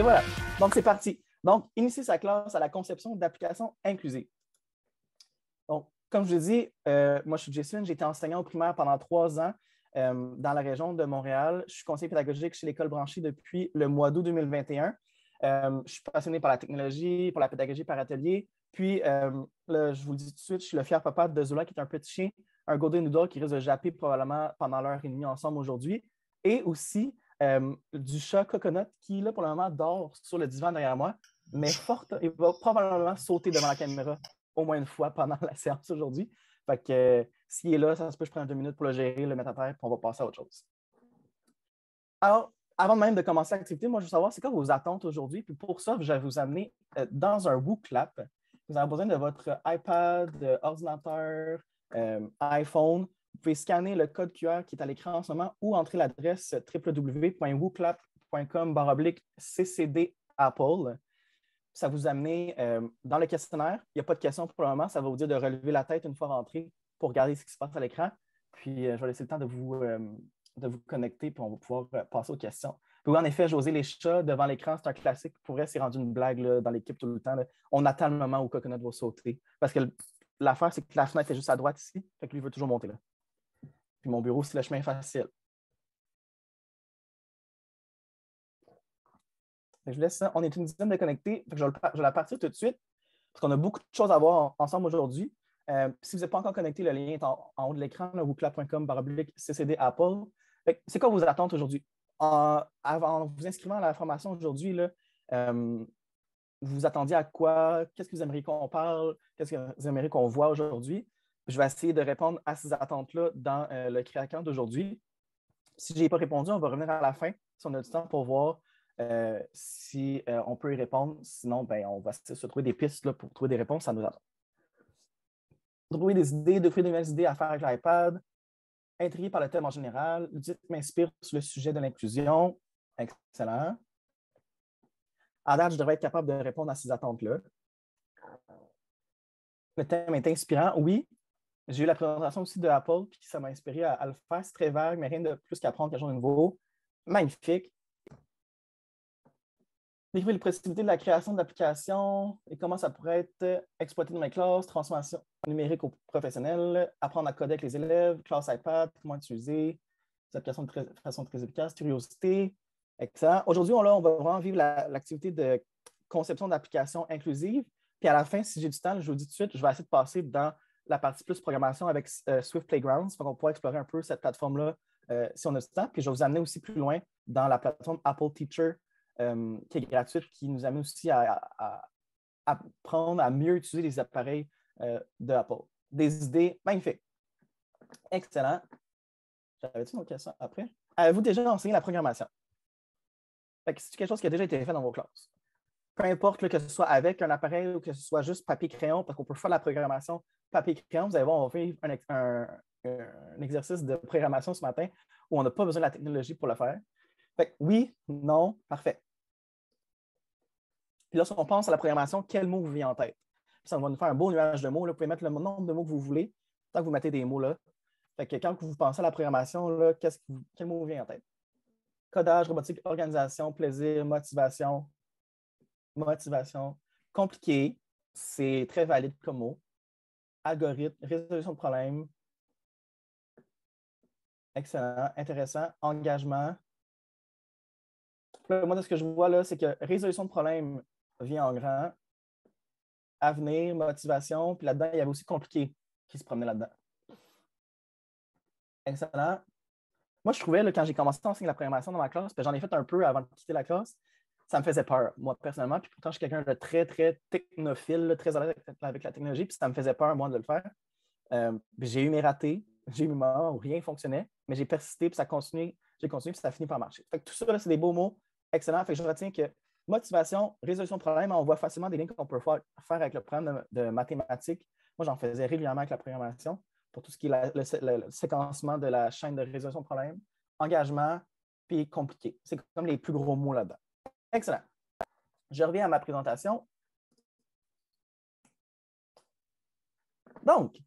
Et voilà. Donc, c'est parti. Donc, initier sa classe à la conception d'applications inclusives. Donc, comme je l'ai dit, moi, je suis Jason. J'ai été enseignant au primaire pendant 3 ans dans la région de Montréal. Je suis conseiller pédagogique chez l'École branchée depuis le mois d'août 2021. Je suis passionné par la technologie, pour la pédagogie par atelier. Puis, là, je vous le dis tout de suite, je suis le fier papa de Zola, qui est un petit chien, un golden doodle qui risque de japper probablement pendant l'heure et demie ensemble aujourd'hui. Et aussi du chat Coconut qui, là, pour le moment, dort sur le divan derrière moi, mais il va probablement sauter devant la caméra au moins une fois pendant la séance aujourd'hui. Fait que s'il est là, ça se peut que je prenne 2 minutes pour le gérer, le mettre à terre, puis on va passer à autre chose. Alors, avant même de commencer l'activité, moi, je veux savoir c'est quoi vos attentes aujourd'hui. Puis pour ça, je vais vous amener dans un WooClap. Vous avez besoin de votre iPad, ordinateur, iPhone. Vous pouvez scanner le code QR qui est à l'écran en ce moment ou entrer l'adresse www.wooclap.com/ccdapple. Ça vous amène dans le questionnaire. Il n'y a pas de questions pour le moment. Ça va vous dire de relever la tête une fois rentré pour regarder ce qui se passe à l'écran. Puis, je vais laisser le temps de vous connecter, puis on va pouvoir passer aux questions. Puis, en effet, José les chats devant l'écran, c'est un classique. Pour vrai, c'est rendu une blague là, dans l'équipe tout le temps. Là. On attend le moment où Coconut va sauter. Parce que l'affaire, c'est que la fenêtre est juste à droite ici. Fait que lui, il veut toujours monter là. Puis mon bureau, c'est le chemin facile. Je laisse ça. On est une dizaine de connectés. Je vais la partir tout de suite parce qu'on a beaucoup de choses à voir ensemble aujourd'hui. Si vous n'êtes pas encore connecté, le lien est en haut de l'écran, wooclap.com/ccdapple. C'est quoi vos attentes aujourd'hui? En vous inscrivant à la formation aujourd'hui, vous vous attendiez à quoi? Qu'est-ce que vous aimeriez qu'on parle? Qu'est-ce que vous aimeriez qu'on voit aujourd'hui? Je vais essayer de répondre à ces attentes-là dans le créateur d'aujourd'hui. Si je n'y ai pas répondu, on va revenir à la fin si on a du temps pour voir si on peut y répondre. Sinon, on va se trouver des pistes là, pour trouver des réponses. Ça nous attend. Trouver des idées, de trouver des nouvelles idées à faire avec l'iPad, intrigué par le thème en général. Ludivine m'inspire sur le sujet de l'inclusion. Excellent. À date, je devrais être capable de répondre à ces attentes-là. Le thème est inspirant, oui. J'ai eu la présentation aussi de Apple, puis ça m'a inspiré à le faire. C'est très vague, mais rien de plus qu'apprendre quelque chose de nouveau. Magnifique. Découvrir les possibilités de la création d'applications et comment ça pourrait être exploité dans mes classes, transformation numérique aux professionnels, apprendre à coder avec les élèves, classe iPad, comment utiliser les applications de façon très efficace, curiosité, excellent. Aujourd'hui, on va vraiment vivre l'activité de conception d'applications inclusives. Puis à la fin, si j'ai du temps, je vous dis tout de suite, je vais essayer de passer dans la partie plus programmation avec Swift Playgrounds. Donc, on pourra explorer un peu cette plateforme-là si on a du temps. Puis je vais vous amener aussi plus loin dans la plateforme Apple Teacher qui est gratuite, qui nous amène aussi à apprendre à mieux utiliser les appareils de Apple. Des idées magnifiques. Excellent. J'avais-tu une autre question après? Avez-vous déjà enseigné la programmation? C'est quelque chose qui a déjà été fait dans vos classes. Peu importe là, que ce soit avec un appareil ou que ce soit juste papier-crayon, parce qu'on peut faire la programmation papier-crayon. Vous allez voir, on va faire un exercice de programmation ce matin où on n'a pas besoin de la technologie pour le faire. Oui, non, parfait. Puis là, si on pense à la programmation, quel mot vous vient en tête? Puis ça va nous faire un beau nuage de mots. Là. Vous pouvez mettre le nombre de mots que vous voulez, tant que vous mettez des mots là. Fait que quand vous pensez à la programmation, là, quel mot vous vient en tête? Codage, robotique, organisation, plaisir, motivation. Motivation. Compliqué, c'est très valide comme mot. Algorithme, résolution de problème. Excellent, intéressant. Engagement. Moi, de ce que je vois là, c'est que résolution de problème vient en grand. Avenir, motivation, puis là-dedans, il y avait aussi compliqué qui se promenait là-dedans. Excellent. Moi, je trouvais, là, quand j'ai commencé à enseigner la programmation dans ma classe, j'en ai fait un peu avant de quitter la classe, ça me faisait peur, moi, personnellement. Puis pourtant, je suis quelqu'un de très, très technophile, là, très à l'aise avec la technologie, puis ça me faisait peur, moi, de le faire. J'ai eu mes ratés, j'ai eu mes moments où rien ne fonctionnait, mais j'ai persisté, puis ça continue, j'ai continué, puis ça a fini par marcher. Fait que tout ça, là, c'est des beaux mots. Excellent. Fait que je retiens que motivation, résolution de problème, on voit facilement des liens qu'on peut faire avec le programme de mathématiques. Moi, j'en faisais régulièrement avec la programmation pour tout ce qui est le séquencement de la chaîne de résolution de problème, engagement, puis compliqué. C'est comme les plus gros mots là-dedans. Excellent. Je reviens à ma présentation. Donc,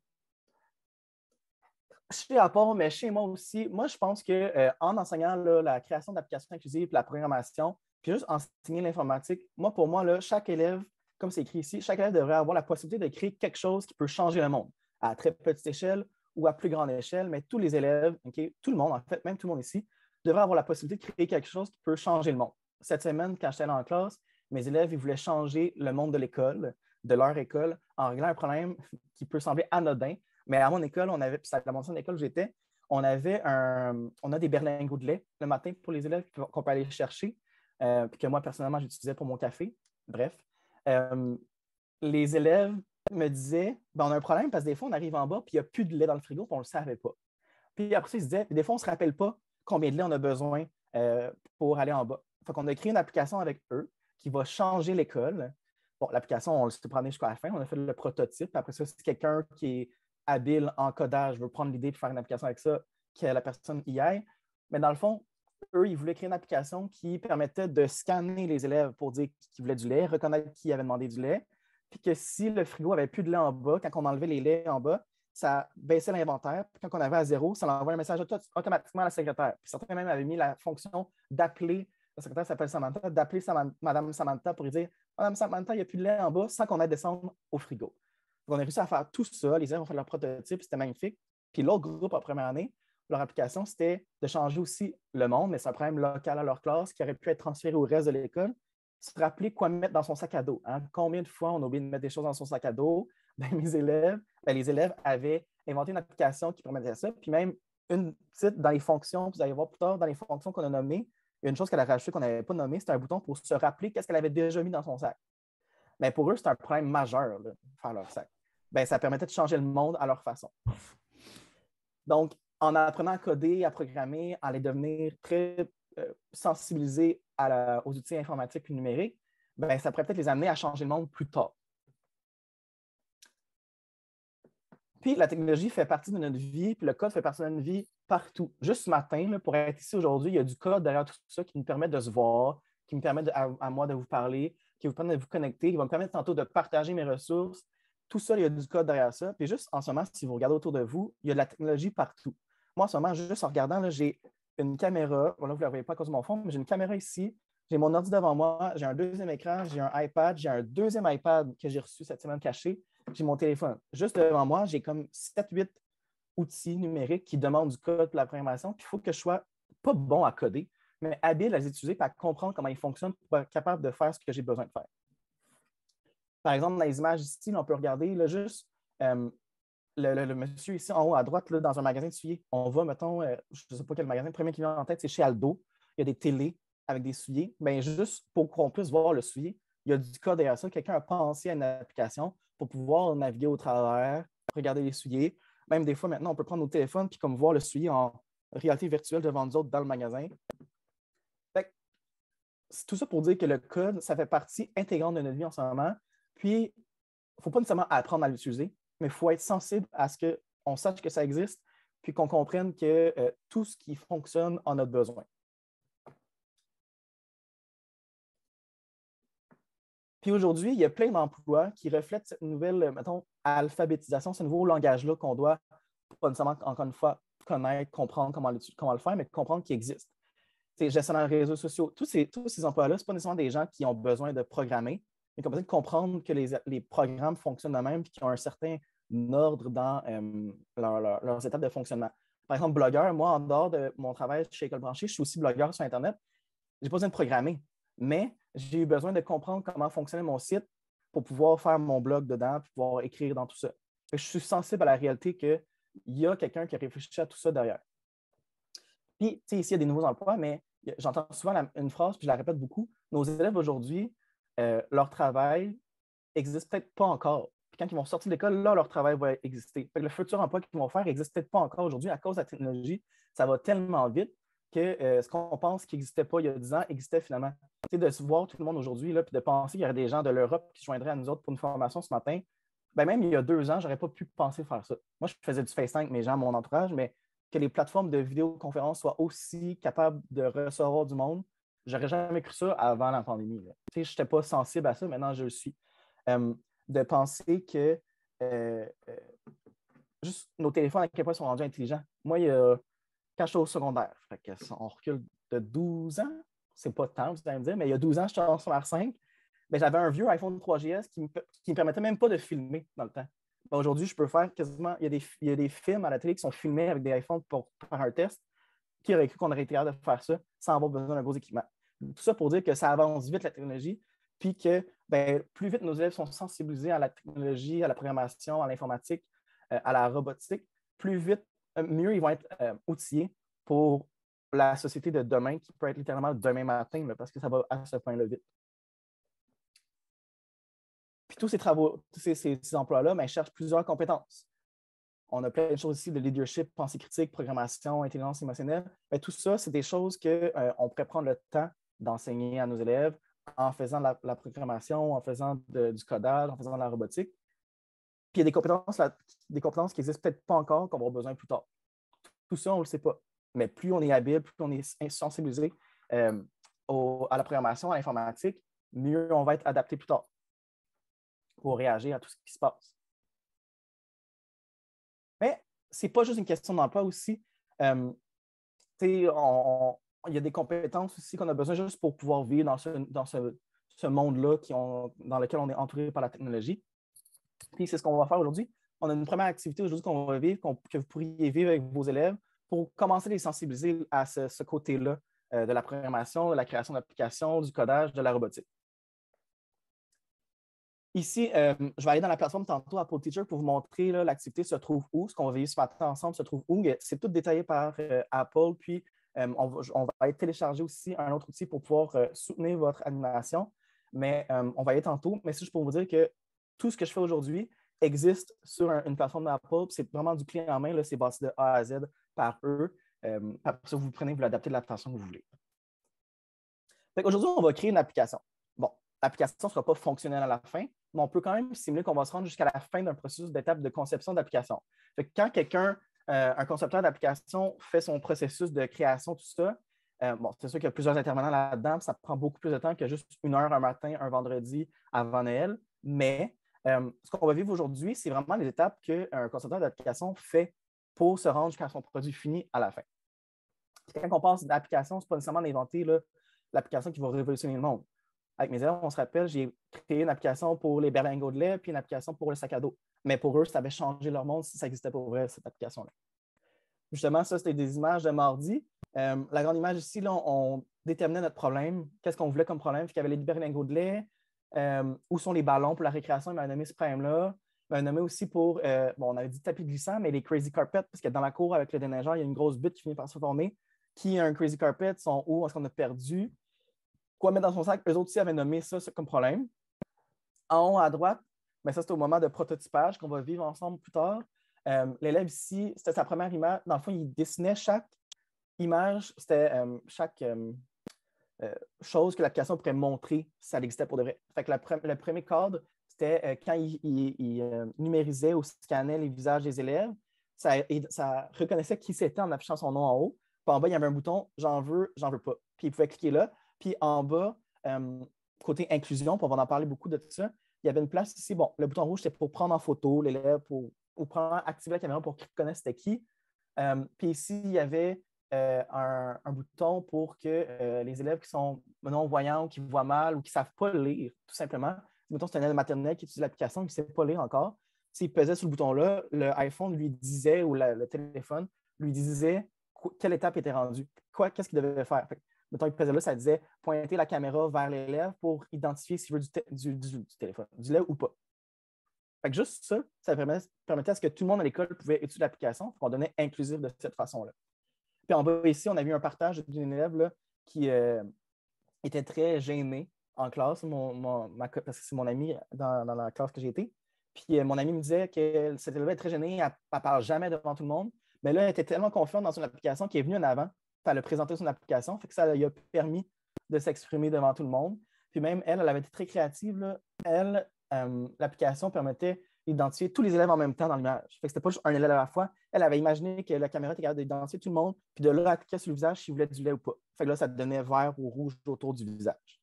chez Apple, mais chez moi aussi, moi, je pense qu'en enseignant là, la création d'applications inclusives et la programmation, puis juste enseigner l'informatique. Pour moi, là, chaque élève, comme c'est écrit ici, chaque élève devrait avoir la possibilité de créer quelque chose qui peut changer le monde à très petite échelle ou à plus grande échelle, mais tous les élèves, okay, tout le monde, en fait, même tout le monde ici, devrait avoir la possibilité de créer quelque chose qui peut changer le monde. Cette semaine, quand j'étais là en classe, mes élèves, ils voulaient changer le monde de l'école, de leur école, en réglant un problème qui peut sembler anodin, mais à mon école, on avait, puis c'est à mon ancienne école où j'étais, on a des berlingots de lait le matin pour les élèves qu'on peut aller chercher, puis que moi, personnellement, j'utilisais pour mon café. Bref. Les élèves me disaient, ben, on a un problème parce que des fois, on arrive en bas, puis il n'y a plus de lait dans le frigo, puis on ne le savait pas. Puis après ça, ils se disaient, des fois, on ne se rappelle pas combien de lait on a besoin pour aller en bas. Fait qu'on a créé une application avec eux qui va changer l'école. Bon, l'application, on s'est promené jusqu'à la fin, on a fait le prototype. Après ça, si quelqu'un qui est habile en codage veut prendre l'idée de faire une application avec ça, que la personne y aille. Mais dans le fond, eux, ils voulaient créer une application qui permettait de scanner les élèves pour dire qu'ils voulaient du lait, reconnaître qui avait demandé du lait, puis que si le frigo avait plus de lait en bas, quand on enlevait les laits en bas, ça baissait l'inventaire. Puis quand on avait à zéro, ça envoyait un message automatiquement à la secrétaire. Puis certains même avaient mis la fonction d'appeler, la secrétaire s'appelle Samantha, d'appeler Madame Samantha pour lui dire Madame Samantha, il n'y a plus de lait en bas sans qu'on aille descendre au frigo. Donc, on a réussi à faire tout ça. Les élèves ont fait leur prototype, c'était magnifique. Puis l'autre groupe en première année, leur application, c'était de changer aussi le monde, mais c'est un problème local à leur classe qui aurait pu être transféré au reste de l'école. Se rappeler quoi mettre dans son sac à dos. Hein? Combien de fois on a oublié de mettre des choses dans son sac à dos? Ben, les élèves avaient inventé une application qui permettait ça. Puis même une petite dans les fonctions, vous allez voir plus tard, dans les fonctions qu'on a nommées, il y a une chose qu'elle a rajoutée qu'on n'avait pas nommée, c'était un bouton pour se rappeler qu'est-ce qu'elle avait déjà mis dans son sac. Mais pour eux, c'est un problème majeur, là, faire leur sac. Ben, ça permettait de changer le monde à leur façon. Donc, en apprenant à coder, à programmer, à les devenir très sensibilisés aux outils informatiques et numériques, ben, ça pourrait peut-être les amener à changer le monde plus tard. Puis, la technologie fait partie de notre vie, puis le code fait partie de notre vie partout. Juste ce matin, là, pour être ici aujourd'hui, il y a du code derrière tout ça qui nous permet de se voir, qui me permet à moi de vous parler, qui vous permet de vous connecter, qui va me permettre tantôt de partager mes ressources. Tout ça, il y a du code derrière ça. Puis juste en ce moment, si vous regardez autour de vous, il y a de la technologie partout. Moi, en ce moment, juste en regardant, j'ai une caméra. Bon, là, vous ne la voyez pas à cause de mon fond, mais j'ai une caméra ici. J'ai mon ordi devant moi. J'ai un deuxième écran. J'ai un iPad. J'ai un deuxième iPad que j'ai reçu cette semaine caché. J'ai mon téléphone. Juste devant moi, j'ai comme 7-8 outils numériques qui demandent du code pour la programmation. Puis il faut que je sois pas bon à coder, mais habile à les utiliser et à comprendre comment ils fonctionnent pour être capable de faire ce que j'ai besoin de faire. Par exemple, dans les images ici, là, on peut regarder là, juste le monsieur ici en haut à droite, là, dans un magasin de souliers. On va, mettons, je ne sais pas quel magasin, le premier qui vient en tête, c'est chez Aldo. Il y a des télés avec des souliers. Bien, juste pour qu'on puisse voir le soulier, il y a du code derrière ça. Quelqu'un a pensé à une application pour pouvoir naviguer au travers, regarder les souliers. Même des fois, maintenant, on peut prendre nos téléphones et comme voir le soulier en réalité virtuelle devant nous autres dans le magasin. C'est tout ça pour dire que le code, ça fait partie intégrante de notre vie en ce moment. Puis, il ne faut pas nécessairement apprendre à l'utiliser, mais il faut être sensible à ce qu'on sache que ça existe, puis qu'on comprenne que tout ce qui fonctionne en a besoin. Puis aujourd'hui, il y a plein d'emplois qui reflètent cette nouvelle, mettons, alphabétisation, ce nouveau langage-là qu'on doit, pas nécessairement, encore une fois, connaître, comprendre comment le faire, mais comprendre qu'il existe. Gestionnaire de réseaux sociaux, tous ces emplois-là, ce n'est pas nécessairement des gens qui ont besoin de programmer, mais qui ont besoin de comprendre que les programmes fonctionnent de même et qui ont un certain ordre dans leurs étapes de fonctionnement. Par exemple, blogueur, moi, en dehors de mon travail chez École Branchée, je suis aussi blogueur sur Internet. Je n'ai pas besoin de programmer, mais j'ai eu besoin de comprendre comment fonctionnait mon site pour pouvoir faire mon blog dedans et pouvoir écrire dans tout ça. Je suis sensible à la réalité qu'il y a quelqu'un qui a réfléchi à tout ça derrière. Puis, tu sais, ici, il y a des nouveaux emplois, mais j'entends souvent une phrase, puis je la répète beaucoup. Nos élèves aujourd'hui, leur travail n'existe peut-être pas encore. Puis quand ils vont sortir de l'école, là, leur travail va exister. Fait que le futur emploi qu'ils vont faire n'existe peut-être pas encore aujourd'hui à cause de la technologie. Ça va tellement vite que ce qu'on pense qui n'existait pas il y a 10 ans existait finalement. Tu sais, de se voir tout le monde aujourd'hui, puis de penser qu'il y aurait des gens de l'Europe qui se joindraient à nous autres pour une formation ce matin, ben même il y a 2 ans, je n'aurais pas pu penser faire ça. Moi, je faisais du FaceTime avec mes gens, mon entourage, mais que les plateformes de vidéoconférence soient aussi capables de recevoir du monde, j'aurais jamais cru ça avant la pandémie. Je n'étais pas sensible à ça, maintenant je le suis. De penser que juste nos téléphones, à quel point ils sont rendus intelligents. Moi, quand j'étais au secondaire, on recule de 12 ans, c'est pas tant, vous allez me dire, mais il y a 12 ans, j'étais en secondaire 5, mais j'avais un vieux iPhone 3GS qui me permettait même pas de filmer dans le temps. Ben, aujourd'hui, je peux faire quasiment. Il y a des films à la télé qui sont filmés avec des iPhones pour faire un test. Qui aurait cru qu'on aurait été capable de faire ça sans avoir besoin d'un gros équipement? Tout ça pour dire que ça avance vite la technologie, puis que ben, plus vite nos élèves sont sensibilisés à la technologie, à la programmation, à l'informatique, à la robotique, plus vite, mieux ils vont être outillés pour la société de demain, qui peut être littéralement demain matin, là, parce que ça va à ce point-là vite. Puis tous ces travaux, tous ces emplois-là, ben, cherchent plusieurs compétences. On a plein de choses ici de leadership, pensée critique, programmation, intelligence émotionnelle. Mais tout ça, c'est des choses qu'on pourrait prendre le temps d'enseigner à nos élèves en faisant la programmation, en faisant du codage, en faisant de la robotique. Puis il y a des compétences qui n'existent peut-être pas encore, qu'on va avoir besoin plus tard. Tout ça, on ne le sait pas. Mais plus on est habile, plus on est sensibilisé à la programmation, à l'informatique, mieux on va être adapté plus tard pour réagir à tout ce qui se passe. Mais ce n'est pas juste une question d'emploi aussi. Il y a des compétences aussi qu'on a besoin juste pour pouvoir vivre dans ce monde-là dans lequel on est entouré par la technologie. Puis c'est ce qu'on va faire aujourd'hui. On a une première activité aujourd'hui qu'on va vivre, que vous pourriez vivre avec vos élèves pour commencer à les sensibiliser à ce côté-là de la programmation, de la création d'applications, du codage, de la robotique. Ici, je vais aller dans la plateforme tantôt Apple Teacher pour vous montrer l'activité se trouve où, ce qu'on va vivre ce matin ensemble se trouve où. C'est tout détaillé par Apple, puis on va aller télécharger aussi un autre outil pour pouvoir soutenir votre animation, mais on va y aller tantôt. Mais c'est juste pour vous dire que tout ce que je fais aujourd'hui existe sur une plateforme d'Apple, c'est vraiment du clé en main, c'est bâti de A à Z par eux. Après ça, vous prenez, vous l'adaptez de la façon que vous voulez. Aujourd'hui, on va créer une application. Bon, l'application ne sera pas fonctionnelle à la fin, mais on peut quand même simuler qu'on va se rendre jusqu'à la fin d'un processus d'étape de conception d'application. Quand quelqu'un, un concepteur d'application, fait son processus de création, tout ça, bon, c'est sûr qu'il y a plusieurs intervenants là-dedans, ça prend beaucoup plus de temps que juste 1 heure un matin, un vendredi avant Noël. Mais ce qu'on va vivre aujourd'hui, c'est vraiment les étapes qu'un concepteur d'application fait pour se rendre jusqu'à son produit fini à la fin. Quand on pense d'application, ce n'est pas nécessairement d'inventer l'application qui va révolutionner le monde. Avec mes élèves, on se rappelle, j'ai créé une application pour les berlingots de lait puis une application pour le sac à dos. Mais pour eux, ça avait changé leur monde si ça existait pour vrai, cette application-là. Justement, ça, c'était des images de mardi. La grande image ici, là, on déterminait notre problème. Qu'est-ce qu'on voulait comme problème? Il y avait les berlingots de lait. Où sont les ballons pour la récréation? Il m'a nommé ce problème-là. Il m'a nommé aussi pour, on avait dit tapis glissant, mais les crazy carpets, parce que dans la cour avec le déneigeur, il y a une grosse butte qui finit par se former. Qui a un crazy carpet? Sont où? Est-ce qu'on a perdu? Quoi mettre dans son sac? Eux autres aussi avaient nommé ça comme problème. En haut à droite, mais ça, c'est au moment de prototypage qu'on va vivre ensemble plus tard. L'élève ici, c'était sa première image. Dans le fond, il dessinait chaque image, c'était chaque chose que l'application pourrait montrer si ça existait pour de vrai. Fait que le premier cadre, c'était quand il numérisait ou scannait les visages des élèves, ça reconnaissait qui c'était en affichant son nom en haut. Puis en bas, il y avait un bouton « J'en veux pas ». Puis il pouvait cliquer là. Puis en bas, côté inclusion, puis on va en parler beaucoup de tout ça, il y avait une place ici. Bon, le bouton rouge, c'était pour prendre en photo l'élève, ou activer la caméra pour qu'il reconnaisse c'était qui. Puis ici, il y avait un bouton pour que les élèves qui sont non-voyants ou qui voient mal ou qui ne savent pas lire, tout simplement. Ce bouton, c'est un élève maternel qui utilise l'application et qui ne sait pas lire encore. S'il pesait sur le bouton-là, le iPhone lui disait, ou le téléphone lui disait quelle étape était rendue, qu'est-ce qu'il devait faire. Fait, mettons, il pesait là, ça disait pointer la caméra vers l'élève pour identifier s'il veut du téléphone, du lait ou pas. Fait que juste ça permettait à ce que tout le monde à l'école pouvait utiliser l'application, qu'on donnait inclusif de cette façon-là. Puis en bas ici, on a vu un partage d'une élève là, qui était très gênée en classe, parce que c'est mon amie dans la classe que j'ai été. Puis mon amie me disait que cette élève est très gênée, elle ne parle jamais devant tout le monde. Mais là, elle était tellement confiante dans son application qu'elle est venue en avant. Elle a présenté son application, fait que ça lui a permis de s'exprimer devant tout le monde. Puis même elle avait été très créative. Là. Elle, l'application permettait d'identifier tous les élèves en même temps dans l'image. Fait que c'était pas juste un élève à la fois. Elle avait imaginé que la caméra était capable d'identifier tout le monde, puis de là, elle cliquait sur le visage s'il voulait du lait ou pas. Fait que là, ça donnait vert ou rouge autour du visage.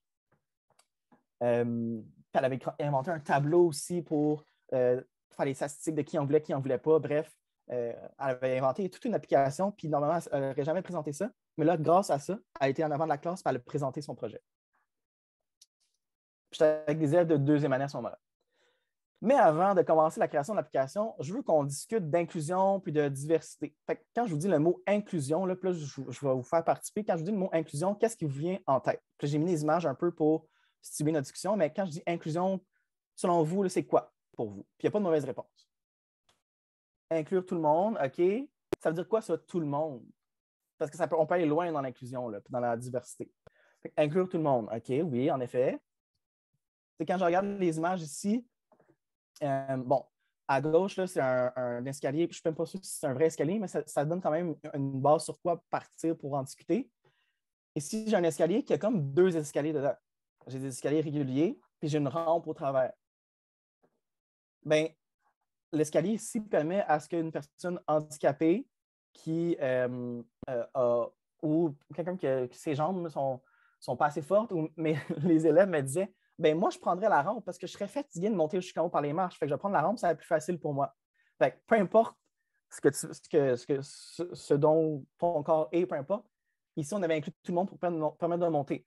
Elle avait inventé un tableau aussi pour faire les statistiques de qui en voulait pas. Bref, elle avait inventé toute une application, puis normalement, elle n'aurait jamais présenté ça. Mais là, grâce à ça, elle a été en avant de la classe et elle a présenté son projet. J'étais avec des élèves de deuxième année à ce moment-là. Mais avant de commencer la création de l'application, je veux qu'on discute d'inclusion puis de diversité. Fait que quand je vous dis le mot inclusion, là, puis là, je vais vous faire participer. Quand je vous dis le mot inclusion, qu'est-ce qui vous vient en tête? Puis j'ai mis des images un peu pour stimuler notre discussion, mais quand je dis inclusion, selon vous, c'est quoi pour vous? Puis il n'y a pas de mauvaise réponse. Inclure tout le monde, OK. Ça veut dire quoi, ça, tout le monde? Parce qu'on peut aller loin dans l'inclusion, puis dans la diversité. Inclure tout le monde, OK, oui, en effet. C'est quand je regarde les images ici, bon, à gauche, c'est un escalier. Je ne suis même pas sûr si c'est un vrai escalier, mais ça donne quand même une base sur quoi partir pour en discuter. Ici, j'ai un escalier qui a comme deux escaliers dedans. J'ai des escaliers réguliers, puis j'ai une rampe au travers. Bien, l'escalier ici permet à ce qu'une personne handicapée qui ou quelqu'un que ses jambes sont pas assez fortes, mais les élèves me disaient ben moi, je prendrais la rampe parce que je serais fatigué de monter jusqu'en haut par les marches. Fait que je vais prendre la rampe, ça va être plus facile pour moi. Fait que peu importe ce dont ton corps est, peu importe. Ici, on avait inclus tout le monde pour permettre de monter.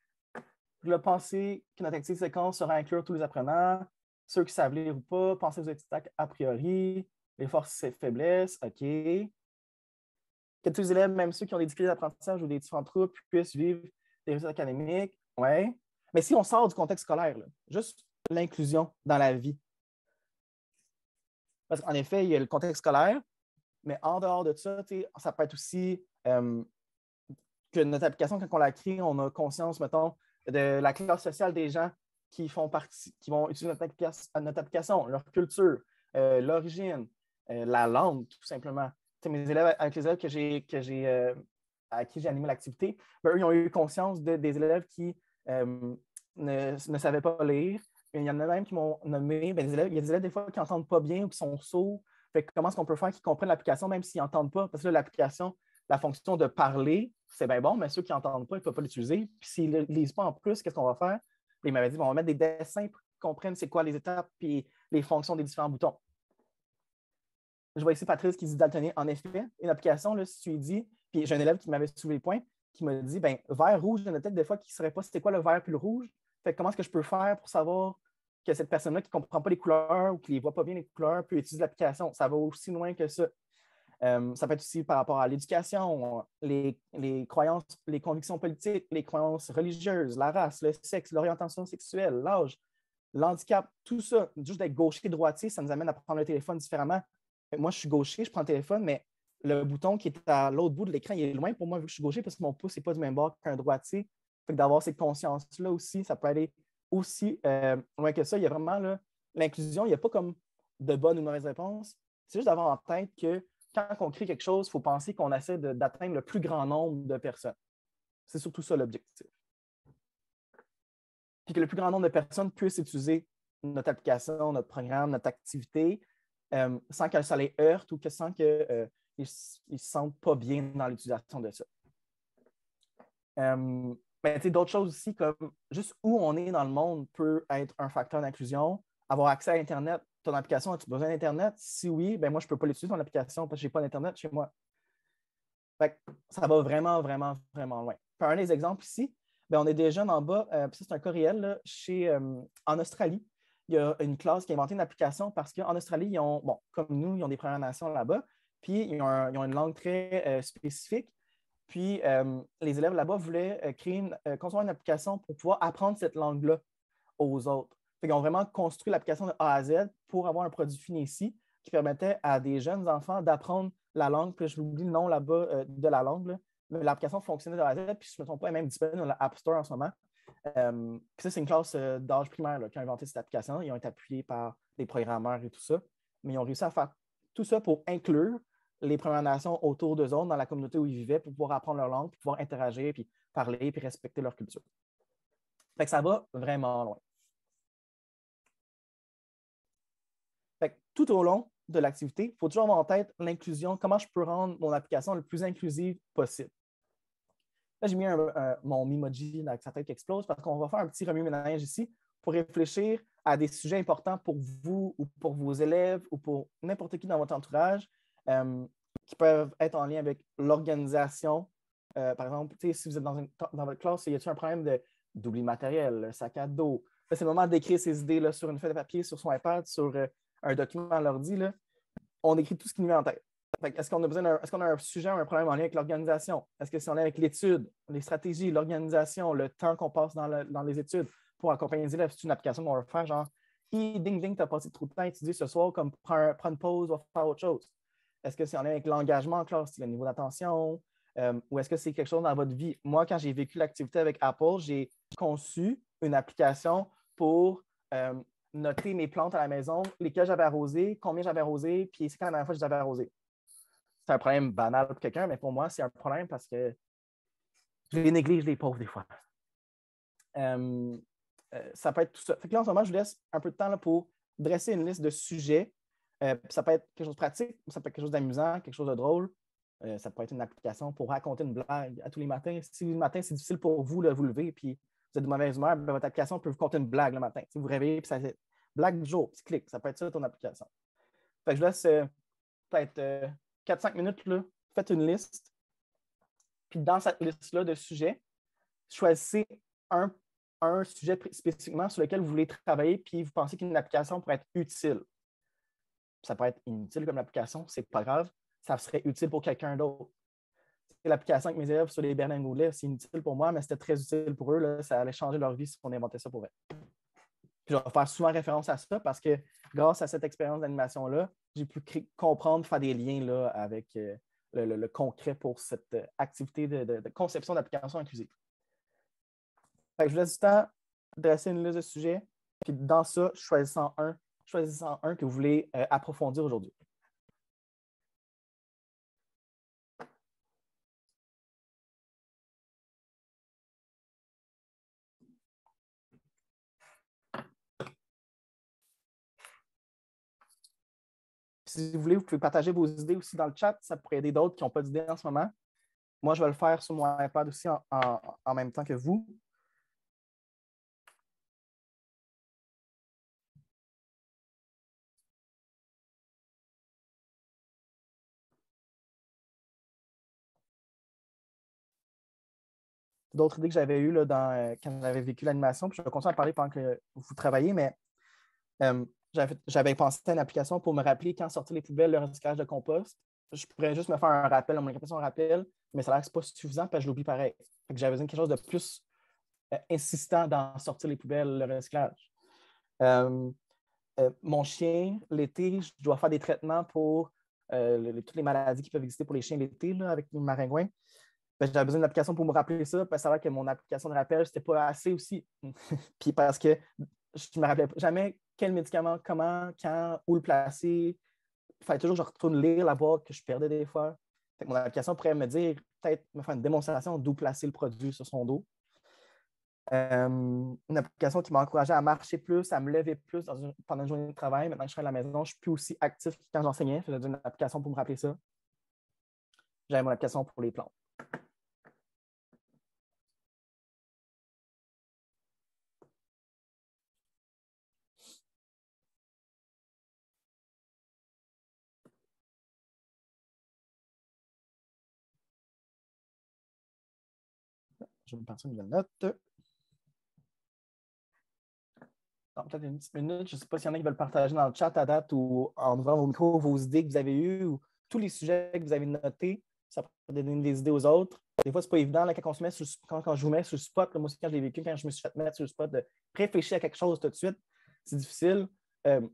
Je l'ai pensé que notre activité séquence sera inclure tous les apprenants, ceux qui savent lire ou pas, penser aux obstacles a priori, les forces et faiblesses, OK. Que tous les élèves, même ceux qui ont des difficultés d'apprentissage ou des différents troubles, puissent vivre des réussites académiques, ouais. Mais si on sort du contexte scolaire, là, juste l'inclusion dans la vie. Parce qu'en effet, il y a le contexte scolaire, mais en dehors de ça, ça peut être aussi que notre application, quand on la crée, on a conscience, mettons, de la classe sociale des gens qui font partie, qui vont utiliser notre application, leur culture, l'origine, la langue, tout simplement. Mes élèves, avec les élèves à qui j'ai animé l'activité, ben, eux, ils ont eu conscience des élèves qui ne savaient pas lire. Il y en a même qui m'ont nommé, ben, il y a des élèves des fois qui n'entendent pas bien ou qui sont sourds. Fait que comment est-ce qu'on peut faire qu'ils comprennent l'application même s'ils n'entendent pas? Parce que l'application, la fonction de parler, c'est bien bon, mais ceux qui n'entendent pas, ils ne peuvent pas l'utiliser. Puis s'ils ne lisent pas en plus, qu'est-ce qu'on va faire? Puis ils m'avaient dit, bon, on va mettre des dessins pour qu'ils comprennent c'est quoi les étapes et les fonctions des différents boutons. Je vois ici Patrice qui dit daltonien. En effet, une application, là, si tu lui dis, puis j'ai un élève qui m'avait soulevé le point, qui m'a dit, ben vert, rouge, il y en a peut-être des fois qui ne sauraient pas c'était quoi le vert puis le rouge. Fait que comment est-ce que je peux faire pour savoir que cette personne-là qui ne comprend pas les couleurs ou qui ne voit pas bien les couleurs peut utiliser l'application? Ça va aussi loin que ça. Ça peut être aussi par rapport à l'éducation, les croyances, les convictions politiques, les croyances religieuses, la race, le sexe, l'orientation sexuelle, l'âge, l'handicap, tout ça. Juste d'être gaucher, droitier, ça nous amène à prendre le téléphone différemment. Moi, je suis gaucher, je prends le téléphone, mais le bouton qui est à l'autre bout de l'écran, il est loin pour moi vu que je suis gaucher parce que mon pouce n'est pas du même bord qu'un droitier. Fait que d'avoir cette conscience-là aussi, ça peut aller aussi loin que ça. Il y a vraiment l'inclusion, il n'y a pas comme de bonne ou de mauvaise réponse. C'est juste d'avoir en tête que quand on crée quelque chose, il faut penser qu'on essaie d'atteindre le plus grand nombre de personnes. C'est surtout ça l'objectif. Puis que le plus grand nombre de personnes puissent utiliser notre application, notre programme, notre activité, sans que ça les heurte ou sans qu'ils ne se sentent pas bien dans l'utilisation de ça. Mais d'autres choses aussi, comme juste où on est dans le monde peut être un facteur d'inclusion. Avoir accès à Internet, ton application, as-tu besoin d'Internet? Si oui, ben moi, je ne peux pas l'utiliser, ton application, parce que je n'ai pas d'Internet chez moi. Fait que ça va vraiment, vraiment, vraiment loin. Puis un des exemples ici, ben on est des jeunes en bas, c'est un cas réel, là, en Australie. Il y a une classe qui a inventé une application parce qu'en Australie, ils ont, bon, comme nous, ils ont des Premières Nations là-bas, puis ils ont une langue très spécifique. Puis les élèves là-bas voulaient concevoir une application pour pouvoir apprendre cette langue-là aux autres. Fait qu'ils ont vraiment construit l'application de A à Z pour avoir un produit fini ici qui permettait à des jeunes enfants d'apprendre la langue. Puis je vous oublie le nom là-bas de la langue. Là. Mais l'application fonctionnait de A à Z, puis je ne me trompe pas, elle est même disponible dans l'App Store en ce moment. Puis ça, c'est une classe d'âge primaire là, qui a inventé cette application. Ils ont été appuyés par des programmeurs et tout ça. Mais ils ont réussi à faire tout ça pour inclure les Premières Nations autour d'eux autres, dans la communauté où ils vivaient, pour pouvoir apprendre leur langue, pour pouvoir interagir, puis parler, puis respecter leur culture. Fait que ça va vraiment loin. Fait que tout au long de l'activité, il faut toujours avoir en tête l'inclusion, comment je peux rendre mon application le plus inclusive possible. Là, j'ai mis mon Memoji avec sa tête qui explose parce qu'on va faire un petit remue-ménage ici pour réfléchir à des sujets importants pour vous ou pour vos élèves ou pour n'importe qui dans votre entourage qui peuvent être en lien avec l'organisation Par exemple, si vous êtes dans votre classe, y a-t-il un problème d'oubli de matériel, sac à dos? Là, c'est le moment d'écrire ses idées là, sur une feuille de papier, sur son iPad, sur un document à l'ordi. On écrit tout ce qui nous vient en tête. Est-ce qu'on a un sujet ou un problème en lien avec l'organisation? Est-ce que c'est en lien avec l'étude, les stratégies, l'organisation, le temps qu'on passe dans les études pour accompagner les élèves? C'est une application qu'on va faire, genre, ding, ding, tu as passé trop de temps à étudier ce soir, comme prends une pause, va faire autre chose. Est-ce que c'est en lien avec l'engagement en classe, le niveau d'attention, ou est-ce que c'est quelque chose dans votre vie? Moi, quand j'ai vécu l'activité avec Apple, j'ai conçu une application pour noter mes plantes à la maison, lesquelles j'avais arrosées, combien j'avais arrosé, puis c'est quand la dernière fois que j'avais arrosé. C'est un problème banal pour quelqu'un, mais pour moi, c'est un problème parce que je les néglige, les pauvres, des fois. Ça peut être tout ça. Fait que là, en ce moment, je vous laisse un peu de temps là, pour dresser une liste de sujets. Ça peut être quelque chose de pratique, ça peut être quelque chose d'amusant, quelque chose de drôle. Ça peut être une application pour raconter une blague à tous les matins. Si le matin, c'est difficile pour vous de vous lever puis vous êtes de mauvaise humeur, ben, votre application peut vous conter une blague le matin. Si vous vous réveillez, puis ça fait blague du jour, petit clic. Ça peut être ça, ton application. Fait que je vous laisse peut-être 4-5 minutes. Là. Faites une liste. Puis dans cette liste-là de sujets, choisissez un sujet spécifiquement sur lequel vous voulez travailler, puis vous pensez qu'une application pourrait être utile. Ça peut être inutile comme application, c'est pas grave. Ça serait utile pour quelqu'un d'autre. L'application avec mes élèves sur les Bernard Goulet, c'est inutile pour moi, mais c'était très utile pour eux. Là, ça allait changer leur vie si on inventait ça pour eux. Puis je vais faire souvent référence à ça parce que grâce à cette expérience d'animation-là, j'ai pu comprendre, faire des liens là, avec le concret pour cette activité de conception d'application inclusive. Fait que je vous laisse du temps de dresser une liste de sujets, puis dans ça, choisissant un que vous voulez approfondir aujourd'hui. Si vous voulez, vous pouvez partager vos idées aussi dans le chat. Ça pourrait aider d'autres qui n'ont pas d'idées en ce moment. Moi, je vais le faire sur mon iPad aussi en même temps que vous. D'autres idées que j'avais eues là, quand j'avais vécu l'animation, puis je vais continuer à parler pendant que vous travaillez, mais j'avais pensé à une application pour me rappeler quand sortir les poubelles, le recyclage de compost. Je pourrais juste me faire un rappel, mon application un rappel, mais ça a l'air que ce n'est pas suffisant parce que je l'oublie pareil. Fait que j'avais besoin de quelque chose de plus insistant dans sortir les poubelles, le recyclage. Mon chien, l'été, je dois faire des traitements pour toutes les maladies qui peuvent exister pour les chiens l'été là, avec les maringouins. J'avais besoin d'une application pour me rappeler ça, parce que ça a l'air que mon application de rappel, c'était pas assez aussi. Puis parce que je ne me rappelais jamais quel médicament, comment, quand, où le placer. Il fallait toujours que je retourne lire la boîte que je perdais des fois. Fait que mon application pourrait me dire, peut-être me faire une démonstration d'où placer le produit sur son dos. Une application qui m'a encouragé à marcher plus, à me lever plus pendant une journée de travail. Maintenant que je suis à la maison, je ne suis plus aussi actif que quand j'enseignais. J'ai une application pour me rappeler ça. J'avais mon application pour les plantes. Je vais me partir une nouvelle note. Peut-être une petite minute. Je ne sais pas s'il y en a qui veulent partager dans le chat à date ou en ouvrant vos micros, vos idées que vous avez eues ou tous les sujets que vous avez notés. Ça peut donner des idées aux autres. Des fois, ce n'est pas évident là, quand je vous mets sur le spot. Là, moi aussi, quand je l'ai vécu, quand je me suis fait mettre sur le spot, de réfléchir à quelque chose tout de suite, c'est difficile.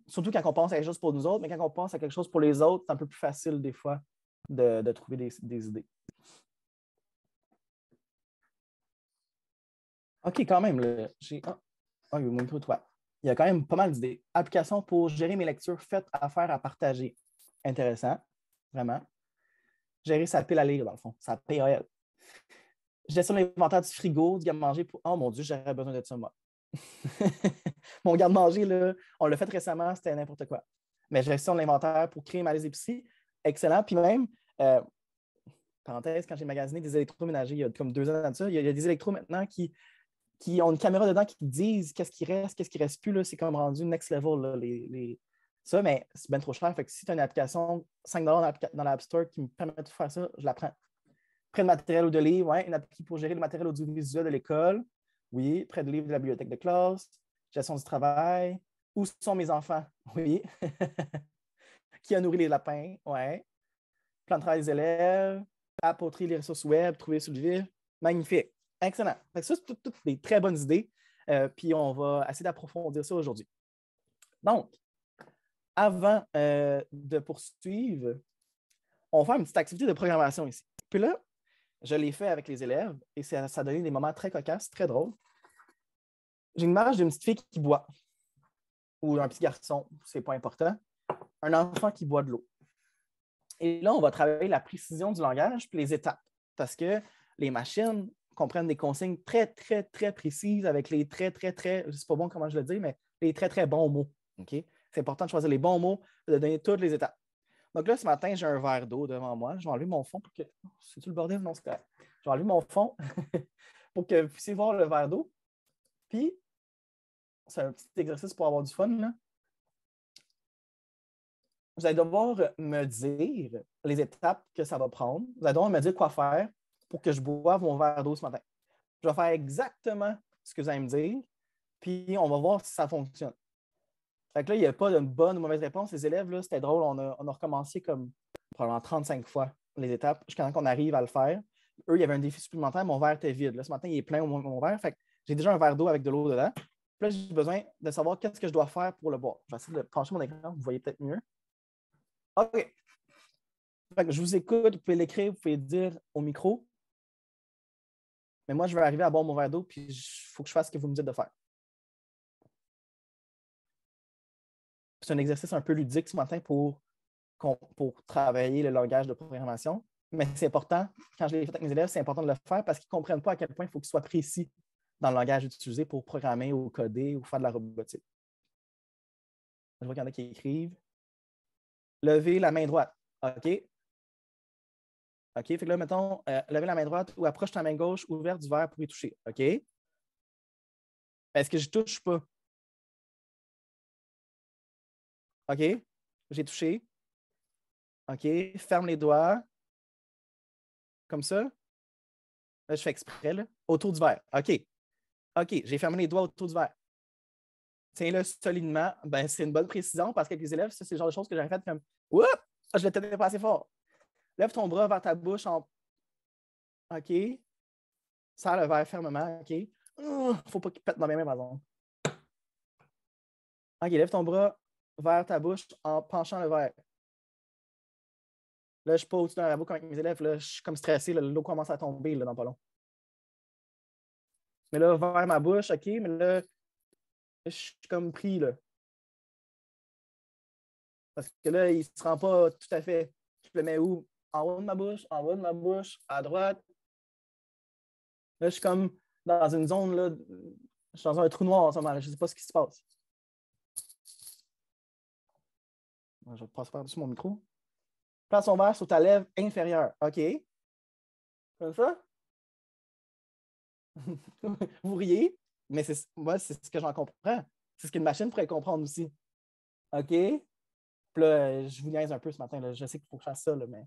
Surtout quand on pense à quelque chose pour nous autres, mais quand on pense à quelque chose pour les autres, c'est un peu plus facile des fois de trouver des idées. OK, quand même. Mon micro, toi. Il y a quand même pas mal d'idées. Application pour gérer mes lectures faites à faire, à partager. Intéressant, vraiment. Gérer sa pile à lire, dans le fond, sa PAL. Gestion de l'inventaire du frigo, du garde-manger. Oh mon Dieu, j'aurais besoin de ça, moi. Mon garde-manger, là, on l'a fait récemment, c'était n'importe quoi. Mais gestion de l'inventaire pour créer ma liste d'épicerie, excellent. Puis même, parenthèse, quand j'ai magasiné des électroménagers, il y a comme 2 ans de ça, il y a des électros maintenant qui ont une caméra dedans qui disent qu'est-ce qui reste plus. C'est comme rendu next level, là, ça, mais c'est bien trop cher. Fait que si tu as une application 5 dans l'App Store qui me permet de faire ça, je la prends. Près de matériel ou de livres, ouais. Une appli pour gérer le matériel audiovisuel de l'école. Oui. Près de livres de la bibliothèque de classe. Gestion du travail. Où sont mes enfants? Oui. Qui a nourri les lapins? Ouais. Plan de travail des élèves. Apôtrer les ressources web, trouver sur le vif. Magnifique. Excellent. Fait que ça, c'est toutes des très bonnes idées. Puis on va essayer d'approfondir ça aujourd'hui. Donc, avant de poursuivre, on va faire une petite activité de programmation ici. Puis là, je l'ai fait avec les élèves et ça a donné des moments très cocasses, très drôles. J'ai une image d'une petite fille qui boit, ou un petit garçon, c'est pas important, un enfant qui boit de l'eau. Et là, on va travailler la précision du langage puis les étapes, parce que les machines comprennent des consignes très, très, très précises avec les très, très, très, je sais pas bon comment je le dis, mais les très, très bons mots. Okay? C'est important de choisir les bons mots et de donner toutes les étapes. Donc là, ce matin, j'ai un verre d'eau devant moi. Je vais enlever mon fond pour que. C'est-tu le bordel? Non, c'est correct. Je vais enlever mon fond pour que vous puissiez voir le verre d'eau. Puis, c'est un petit exercice pour avoir du fun, là. Vous allez devoir me dire les étapes que ça va prendre. Vous allez devoir me dire quoi faire pour que je boive mon verre d'eau ce matin. Je vais faire exactement ce que vous allez me dire, puis on va voir si ça fonctionne. Fait que là, il n'y a pas de bonne ou mauvaise réponse. Les élèves, là, c'était drôle, on a recommencé comme probablement 35 fois les étapes jusqu'à temps qu'on arrive à le faire. Eux, il y avait un défi supplémentaire, mon verre était vide. Là, ce matin, il est plein, mon verre. Fait que j'ai déjà un verre d'eau avec de l'eau dedans. Puis là, j'ai besoin de savoir qu'est-ce que je dois faire pour le boire. Je vais essayer de pencher mon écran, vous voyez peut-être mieux. OK. Fait que je vous écoute, vous pouvez l'écrire, vous pouvez dire au micro. Mais moi, je vais arriver à boire mon verre d'eau, puis il faut que je fasse ce que vous me dites de faire. C'est un exercice un peu ludique ce matin pour travailler le langage de programmation. Mais c'est important, quand je l'ai fait avec mes élèves, c'est important de le faire parce qu'ils ne comprennent pas à quel point il faut qu'ils soient précis dans le langage utilisé pour programmer ou coder ou faire de la robotique. Je vois qu'il y en a qui écrivent. Levez la main droite. OK? OK? Fait que là, mettons, levez la main droite ou approche ta main gauche ouverte du verre pour y toucher. OK? Est-ce que je ne touche pas? OK? J'ai touché. OK? Ferme les doigts. Comme ça. Là, je fais exprès, là. Autour du verre. OK. OK, j'ai fermé les doigts autour du verre. Tiens-le solidement. Ben, c'est une bonne précision parce qu'avec les élèves, ça, c'est le genre de choses que j'aurais fait comme oups, je le tenais pas assez fort. Lève ton bras vers ta bouche en. OK. Serre le verre fermement. OK. Faut pas qu'il pète dans mes mains, par exemple. OK, lève ton bras vers ta bouche en penchant le verre. Là, je suis pas au-dessus dans la boucle avec mes élèves. Là, je suis comme stressé. L'eau commence à tomber là, dans pas long. Mais là, vers ma bouche, OK, mais là, je suis comme pris, là. Parce que là, il ne se rend pas tout à fait. Je le mets où? En haut de ma bouche, en bas de ma bouche, à droite. Là, je suis comme dans une zone, là, je suis dans un trou noir en ce moment. Je ne sais pas ce qui se passe. Je vais passer par-dessus mon micro. Place ton verre sur ta lèvre inférieure. OK. Comme ça? Vous riez, mais moi, c'est ce que j'en comprends. C'est ce qu'une machine pourrait comprendre aussi. OK? Puis là, je vous niaise un peu ce matin. Là. Je sais qu'il faut que je fasse ça, là, mais.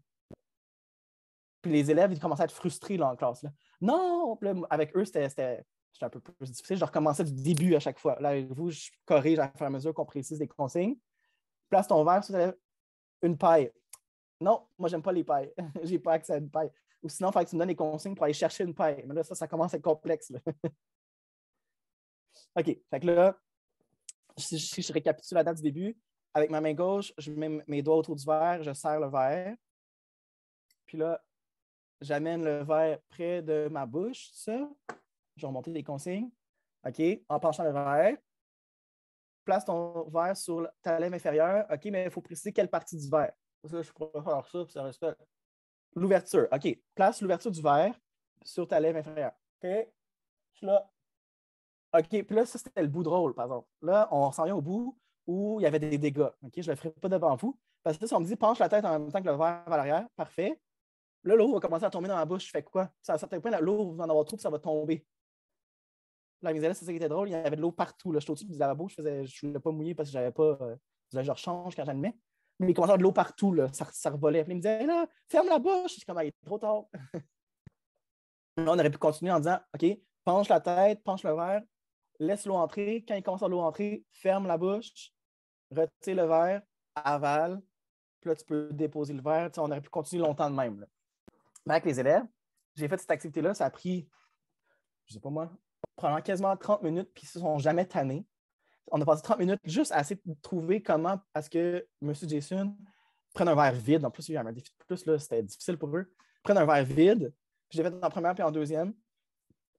Puis les élèves, ils commençaient à être frustrés là, en classe. Là. Non! Puis là, avec eux, c'était un peu plus difficile. Je recommençais du début à chaque fois. Là, avec vous, je corrige à fur et à mesure qu'on précise des consignes. Place ton verre sur une paille. Non, moi, j'aime pas les pailles. J'ai pas accès à une paille. Ou sinon, il faut que tu me donnes les consignes pour aller chercher une paille. Mais là, ça commence à être complexe. Là. OK. Fait que là, si je récapitule la date du début, avec ma main gauche, je mets mes doigts autour du verre, je serre le verre. Puis là, j'amène le verre près de ma bouche, ça. Je vais remonter les consignes. OK. En penchant le verre. Place ton verre sur ta lèvre inférieure. OK, mais il faut préciser quelle partie du verre. Ça, je pourrais faire ça, puis ça respecte. L'ouverture. OK. Place l'ouverture du verre sur ta lèvre inférieure. OK. Je suis là. OK. Puis là, ça, c'était le bout drôle, par exemple. Là, on s'en vient au bout où il y avait des dégâts. OK. Je ne le ferai pas devant vous. Parce que si on me dit penche la tête en même temps que le verre à l'arrière, parfait. Là, l'eau va commencer à tomber dans ma bouche. Je fais quoi? À un certain point, l'eau va en avoir trop, puis ça va tomber. Là, mes élèves, c'est ça qui était drôle. Il y avait de l'eau partout. Là. J'étais au-dessus du lavabo. Je ne voulais pas mouiller parce que je n'avais pas. Je rechange quand j'en mets. Mais il commençait à avoir de l'eau partout. Là. Ça revolait. Puis il me disait, là, ferme la bouche. Je suis comme, il est trop tard. Là, on aurait pu continuer en disant, OK, penche la tête, penche le verre, laisse l'eau entrer. Quand il commence à l'eau entrer, ferme la bouche, retire le verre, avale. Puis là, tu peux déposer le verre. On aurait pu continuer longtemps de même. Là. Mais avec les élèves, j'ai fait cette activité-là, ça a pris, je ne sais pas moi, probablement quasiment 30 minutes, puis ils ne se sont jamais tannés. On a passé 30 minutes juste à essayer de trouver comment est-ce que M. Jason prenne un verre vide. En plus, il y a un défi de plus, là, c'était difficile pour eux. Prenne un verre vide. Puis je l'ai fait en première puis en deuxième.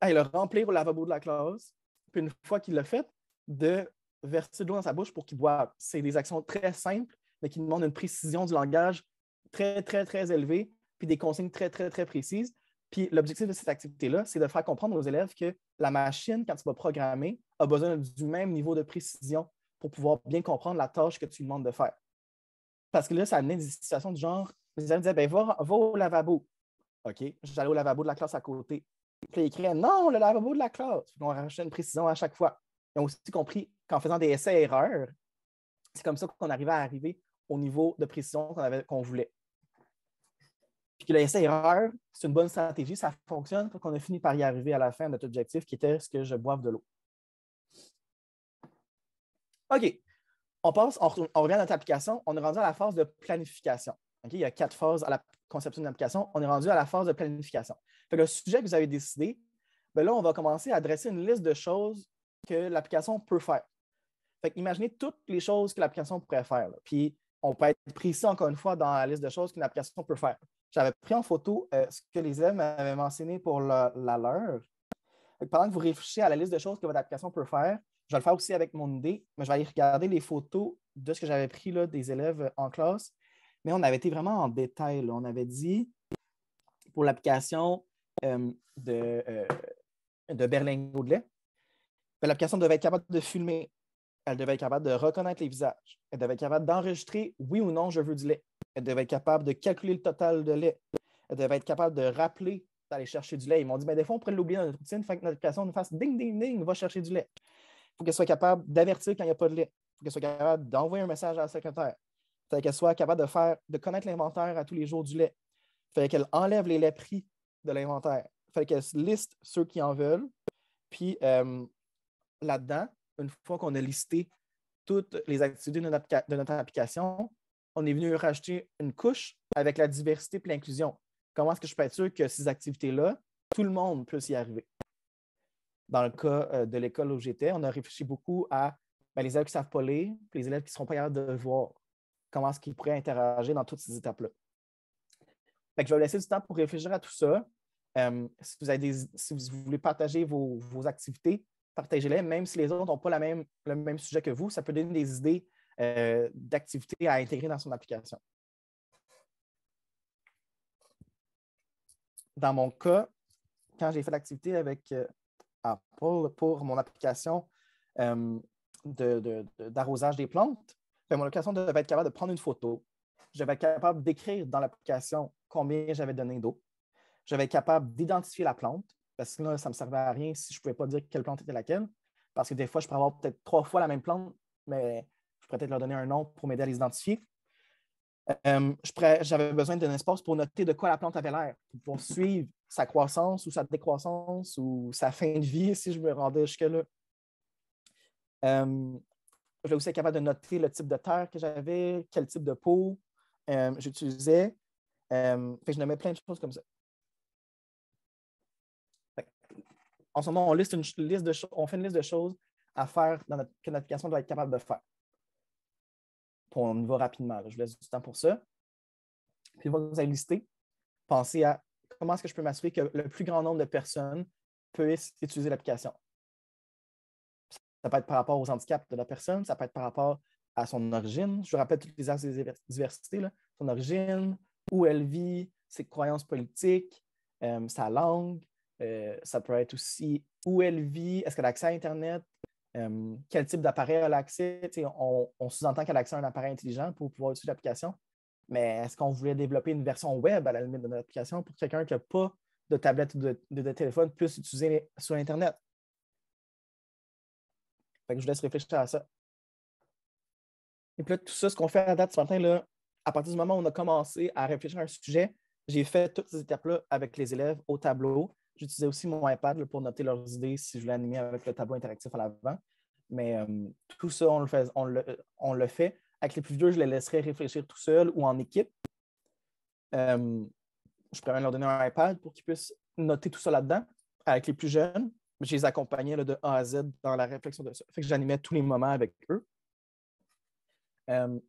Et le remplir au lavabo de la classe. Puis une fois qu'il l'a fait, de verser de l'eau dans sa bouche pour qu'il boive. C'est des actions très simples, mais qui demandent une précision du langage très, très, très élevée, puis des consignes très, très, très précises. Puis l'objectif de cette activité-là, c'est de faire comprendre aux élèves que la machine, quand tu vas programmer, a besoin du même niveau de précision pour pouvoir bien comprendre la tâche que tu lui demandes de faire. Parce que là, ça amenait des situations du genre, les élèves disaient, ben, va au lavabo. OK, j'allais au lavabo de la classe à côté. Puis ils écrivaient, non, le lavabo de la classe. Puis on rajoutait une précision à chaque fois. Ils ont aussi compris qu'en faisant des essais-erreurs, c'est comme ça qu'on arrivait au niveau de précision qu'on voulait. Puis que l'essai-erreur, c'est une bonne stratégie, ça fonctionne, donc on a fini par y arriver à la fin de notre objectif qui était ce que je boive de l'eau. OK, on revient à notre application, on est rendu à la phase de planification. Okay? Il y a 4 phases à la conception d'une application, on est rendu à la phase de planification. Fait que le sujet que vous avez décidé, bien là, on va commencer à dresser une liste de choses que l'application peut faire. Fait que imaginez toutes les choses que l'application pourrait faire. Là. Puis on peut être précis encore une fois dans la liste de choses qu'une application peut faire. J'avais pris en photo ce que les élèves m'avaient mentionné pour la leur. Pendant que vous réfléchissez à la liste de choses que votre application peut faire, je vais le faire aussi avec mon idée, mais je vais aller regarder les photos de ce que j'avais pris là, des élèves en classe. Mais on avait été vraiment en détail. Là. On avait dit pour l'application de Berlin-Gaudelet, l'application devait être capable de filmer. Elle devait être capable de reconnaître les visages. Elle devait être capable d'enregistrer oui ou non, je veux du lait. Elle devait être capable de calculer le total de lait. Elle devait être capable de rappeler d'aller chercher du lait. Ils m'ont dit, des fois, on pourrait l'oublier dans notre routine, il faut que notre application nous fasse ding, ding, ding, va chercher du lait. Il faut qu'elle soit capable d'avertir quand il n'y a pas de lait. Il faut qu'elle soit capable d'envoyer un message à la secrétaire. Il faut qu'elle soit capable de connaître l'inventaire à tous les jours du lait. Il fallait qu'elle enlève les laits pris de l'inventaire. Il fallait qu'elle liste ceux qui en veulent. Puis là-dedans, une fois qu'on a listé toutes les activités de notre application, on est venu rajouter une couche avec la diversité et l'inclusion. Comment est-ce que je peux être sûr que ces activités-là, tout le monde peut y arriver? Dans le cas de l'école où j'étais, on a réfléchi beaucoup à les élèves qui ne savent pas lire, puis les élèves qui ne seront pas capables de voir. Comment est-ce qu'ils pourraient interagir dans toutes ces étapes-là? Fait que je vais vous laisser du temps pour réfléchir à tout ça. Si vous voulez partager vos activités, partagez-les, même si les autres n'ont pas le même sujet que vous, ça peut donner des idées d'activités à intégrer dans son application. Dans mon cas, quand j'ai fait l'activité avec Apple pour mon application d'arrosage des plantes, mon application devait être capable de prendre une photo. Je devais être capable d'écrire dans l'application combien j'avais donné d'eau. Je vais être capable d'identifier la plante, parce que là, ça ne me servait à rien si je ne pouvais pas dire quelle plante était laquelle. Parce que des fois, je pourrais avoir peut-être 3 fois la même plante, mais je pourrais peut-être leur donner un nom pour m'aider à les identifier. J'avais besoin d'un espace pour noter de quoi la plante avait l'air, pour pouvoir suivre sa croissance ou sa décroissance ou sa fin de vie si je me rendais jusque-là. Je vais aussi être capable de noter le type de terre que j'avais, quel type de pot j'utilisais. Je nommais plein de choses comme ça. En ce moment, on fait une liste de choses à faire que notre application doit être capable de faire. On y va rapidement. Là. Je vous laisse du temps pour ça. Puis, vous allez lister. Pensez à comment est-ce que je peux m'assurer que le plus grand nombre de personnes puissent utiliser l'application. Ça peut être par rapport aux handicaps de la personne, ça peut être par rapport à son origine. Je vous rappelle toutes les axes de diversité. Là. Son origine, où elle vit, ses croyances politiques, sa langue. Ça peut être aussi où elle vit, est-ce qu'elle a accès à Internet, quel type d'appareil elle a accès. On sous-entend qu'elle a accès à un appareil intelligent pour pouvoir utiliser l'application, mais est-ce qu'on voulait développer une version web à la limite de notre application pour que quelqu'un qui n'a pas de tablette ou de téléphone puisse utiliser sur Internet? Fait que je vous laisse réfléchir à ça. Et puis là, tout ça, ce qu'on fait à date ce matin, là, à partir du moment où on a commencé à réfléchir à un sujet, j'ai fait toutes ces étapes-là avec les élèves au tableau. J'utilisais aussi mon iPad là, pour noter leurs idées si je voulais animer avec le tableau interactif à l'avant. Mais tout ça, on le fait. Avec les plus vieux, je les laisserais réfléchir tout seul ou en équipe. Je pourrais même leur donner un iPad pour qu'ils puissent noter tout ça là-dedans. Avec les plus jeunes, je les accompagnais là, de A à Z dans la réflexion de ça. Fait que j'animais tous les moments avec eux.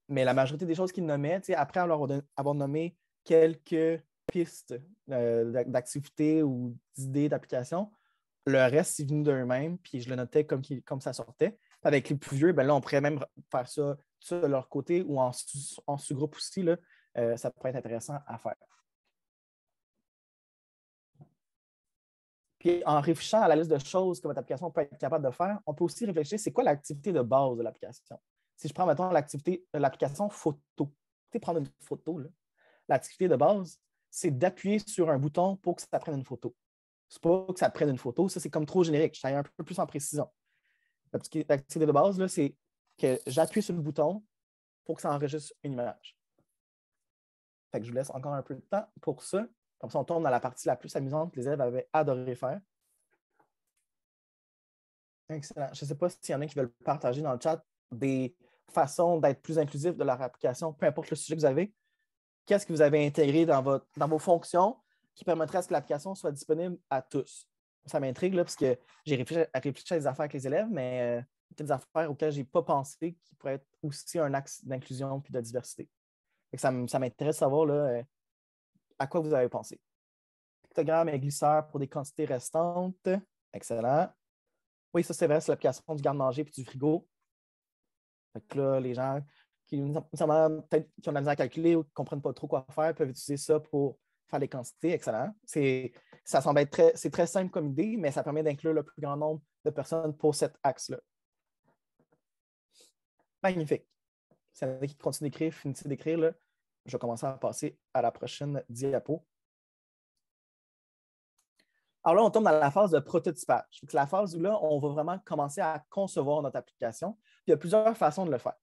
Mais la majorité des choses qu'ils nommaient, après avoir nommé quelques pistes d'activités ou d'idées d'application, le reste, c'est venu d'eux-mêmes, puis je le notais comme ça sortait. Avec les plus vieux, ben là, on pourrait même faire ça de leur côté ou en sous-groupe aussi. Là, ça pourrait être intéressant à faire. Puis en réfléchissant à la liste de choses que votre application peut être capable de faire, on peut aussi réfléchir, c'est quoi l'activité de base de l'application? Si je prends, mettons, l'application photo, prendre une photo, l'activité de base, c'est d'appuyer sur un bouton pour que ça prenne une photo. C'est pas que ça prenne une photo, ça c'est comme trop générique. Je suis un peu plus en précision. L'activité de base, là, c'est que j'appuie sur le bouton pour que ça enregistre une image. Fait que je vous laisse encore un peu de temps pour ça. Comme ça, on tombe dans la partie la plus amusante que les élèves avaient adoré faire. Excellent. Je ne sais pas s'il y en a qui veulent partager dans le chat des façons d'être plus inclusifs de leur application, peu importe le sujet que vous avez. Qu'est-ce que vous avez intégré dans vos fonctions qui permettrait à ce que l'application soit disponible à tous? Ça m'intrigue là, parce que j'ai réfléchi à des affaires avec les élèves, mais des affaires auxquelles je n'ai pas pensé qui pourraient être aussi un axe d'inclusion et de diversité. Ça m'intéresse de savoir là, à quoi vous avez pensé. Pictogramme et glisseur pour des quantités restantes. Excellent. Oui, ça c'est vrai, c'est l'application du garde-manger et du frigo. Fait que là, les gens qui peut-être qui ont de la misère à calculer ou qui ne comprennent pas trop quoi faire peuvent utiliser ça pour faire les quantités. Excellent. Ça semble être c'est très simple comme idée, mais ça permet d'inclure le plus grand nombre de personnes pour cet axe-là. Magnifique. Si il y en a qui continuent d'écrire, finissez d'écrire, là, je vais commencer à passer à la prochaine diapo. Alors là, on tombe dans la phase de prototypage. C'est la phase où là, on va vraiment commencer à concevoir notre application. Il y a plusieurs façons de le faire.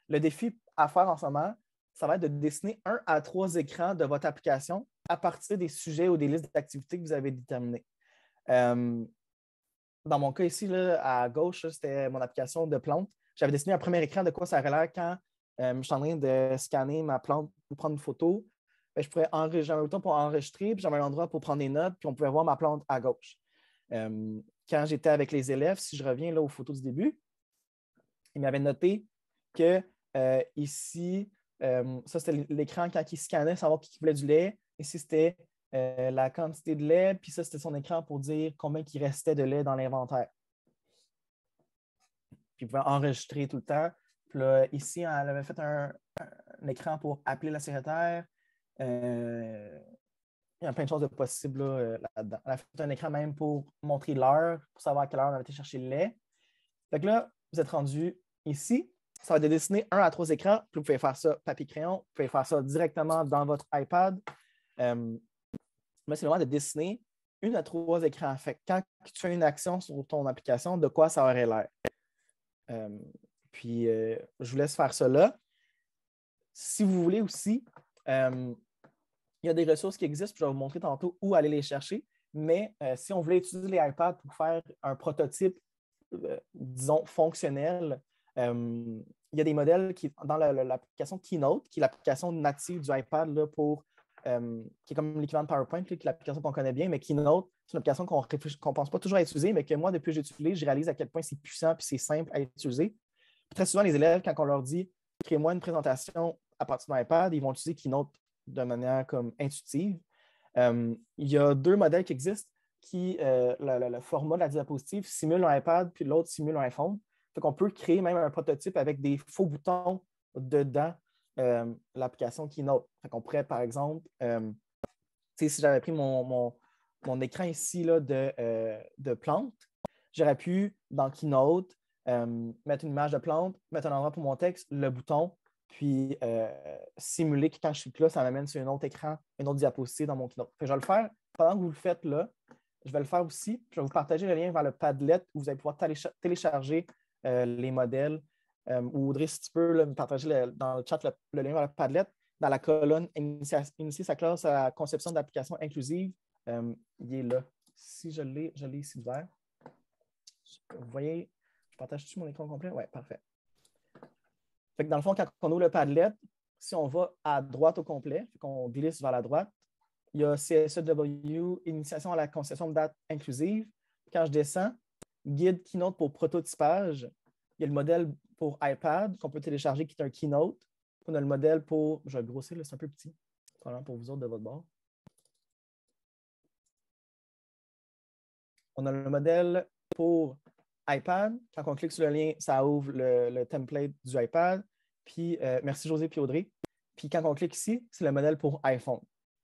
Le défi à faire en ce moment, ça va être de dessiner 1 à 3 écrans de votre application à partir des sujets ou des listes d'activités que vous avez déterminées. Dans mon cas ici, là, à gauche, c'était mon application de plantes. J'avais dessiné un premier écran de quoi ça aurait l'air quand je suis en train de scanner ma plante pour prendre une photo. Bien, j'avais un bouton pour enregistrer, puis j'avais un endroit pour prendre des notes, puis on pouvait voir ma plante à gauche. Quand j'étais avec les élèves, si je reviens là aux photos du début, ils m'avaient noté que ici, ça c'était l'écran quand il scannait, savoir qui voulait du lait. Ici, c'était la quantité de lait, puis ça, c'était son écran pour dire combien il restait de lait dans l'inventaire. Puis il pouvait enregistrer tout le temps. Puis là, ici, elle avait fait un écran pour appeler la secrétaire. Il y a plein de choses de possibles là-dedans. Elle a fait un écran même pour montrer l'heure, pour savoir à quelle heure on avait été chercher le lait. Donc là, vous êtes rendu ici. Ça va être de dessiner 1 à 3 écrans. Puis vous pouvez faire ça papier-crayon. Vous pouvez faire ça directement dans votre iPad. Mais c'est vraiment de dessiner 1 à 3 écrans. Fait quand tu fais une action sur ton application, de quoi ça aurait l'air. Puis, je vous laisse faire ça là. Si vous voulez aussi, il y a des ressources qui existent, puis je vais vous montrer tantôt où aller les chercher. Mais si on voulait utiliser les iPads pour faire un prototype, disons, fonctionnel, il y a des modèles dans l'application Keynote, qui est l'application native du iPad là, qui est comme l'équivalent de PowerPoint, qui est l'application qu'on connaît bien, mais Keynote, c'est une application qu'on ne pense pas toujours à utiliser, mais que moi, depuis que j'utilise, je réalise à quel point c'est puissant et c'est simple à utiliser. Puis très souvent, les élèves, quand on leur dit « crée-moi une présentation à partir d'un iPad », ils vont utiliser Keynote de manière comme intuitive. Il y a 2 modèles qui existent qui, le format de la diapositive simule un iPad, puis l'autre simule un iPhone. Fait qu'on peut créer même un prototype avec des faux boutons dedans l'application Keynote. Fait qu'on pourrait, par exemple, si j'avais pris mon écran ici là, de plante, j'aurais pu, dans Keynote, mettre une image de plante, mettre un endroit pour mon texte, le bouton, puis simuler que quand je clique là, ça m'amène sur un autre écran, une autre diapositive dans mon Keynote. Je vais le faire pendant que vous le faites là. Je vais le faire aussi. Je vais vous partager le lien vers le Padlet où vous allez pouvoir télécharger les modèles. Ou Audrey, si tu peux là, me partager dans le chat le lien vers le Padlet. Dans la colonne Initier sa classe à la conception d'applications inclusives, il est là. si je l'ai ici vert. Vous voyez, je partage-tu mon écran complet? Oui, parfait. Fait que dans le fond, quand on ouvre le Padlet, si on va à droite au complet, qu'on glisse vers la droite, il y a CSEW, initiation à la conception de date inclusive. Quand je descends, guide Keynote pour prototypage. Il y a le modèle pour iPad qu'on peut télécharger qui est un Keynote. On a le modèle pour, je vais le grossir, c'est un peu petit, probablement pour vous autres de votre bord. On a le modèle pour iPad. Quand on clique sur le lien, ça ouvre le template du iPad. Puis, merci José puis Audrey. Puis quand on clique ici, c'est le modèle pour iPhone.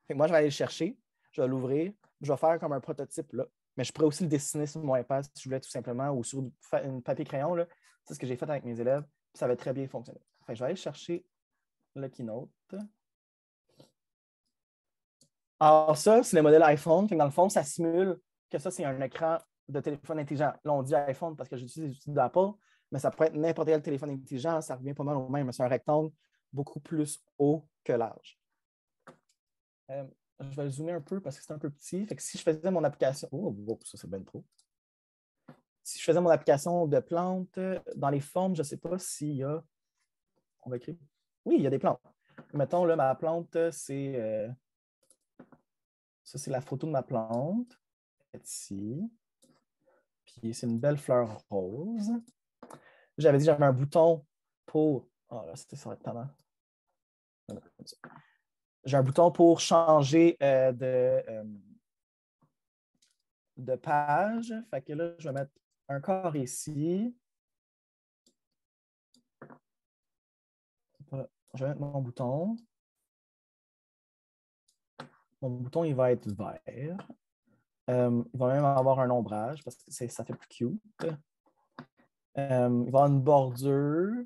Fait que moi, je vais aller le chercher, je vais l'ouvrir, je vais faire comme un prototype là. Mais je pourrais aussi le dessiner sur mon iPad si je voulais tout simplement ou sur un papier crayon. C'est ce que j'ai fait avec mes élèves. Puis ça va très bien fonctionner. Fait que je vais aller chercher le Keynote. Alors ça, c'est le modèle iPhone. Fait que dans le fond, ça simule que ça, c'est un écran de téléphone intelligent. Là, on dit iPhone parce que j'utilise les outils d'Apple, mais ça pourrait être n'importe quel téléphone intelligent. Ça revient pas mal au même. C'est un rectangle beaucoup plus haut que large. Je vais le zoomer un peu parce que c'est un peu petit. Fait que si je faisais mon application... Oh, ça, c'est bien trop. Si je faisais mon application de plantes, dans les formes, je ne sais pas s'il y a... On va écrire. Oui, il y a des plantes. Mettons, là, ma plante, c'est... Ça, c'est la photo de ma plante. Ici. Puis c'est une belle fleur rose. J'avais dit que j'avais un bouton pour... Oh là, ça va être tendance. J'ai un bouton pour changer de page. Fait que là, je vais mettre un carré ici. Je vais mettre mon bouton. Mon bouton, il va être vert. Il va même avoir un ombrage parce que ça fait plus cute. Il va y avoir une bordure.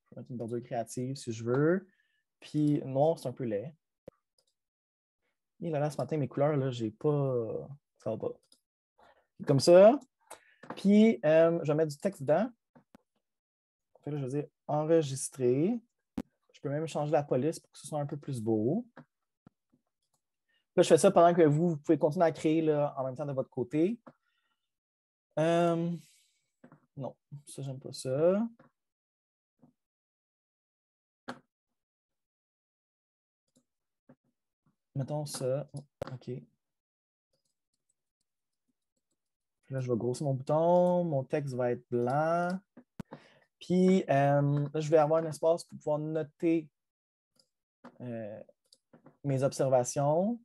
Je vais mettre une bordure créative si je veux. Puis noir, c'est un peu laid. Et là, ce matin, mes couleurs, là, j'ai pas. Ça va pas. Comme ça. Puis je vais mettre du texte dedans. En fait, là, je vais dire enregistrer. Je peux même changer la police pour que ce soit un peu plus beau. Là, je fais ça pendant que vous pouvez continuer à créer là, en même temps de votre côté. Non, ça, j'aime pas ça. Mettons ça. OK. Là, je vais grossir mon bouton. Mon texte va être blanc. Puis, là, je vais avoir un espace pour pouvoir noter mes observations.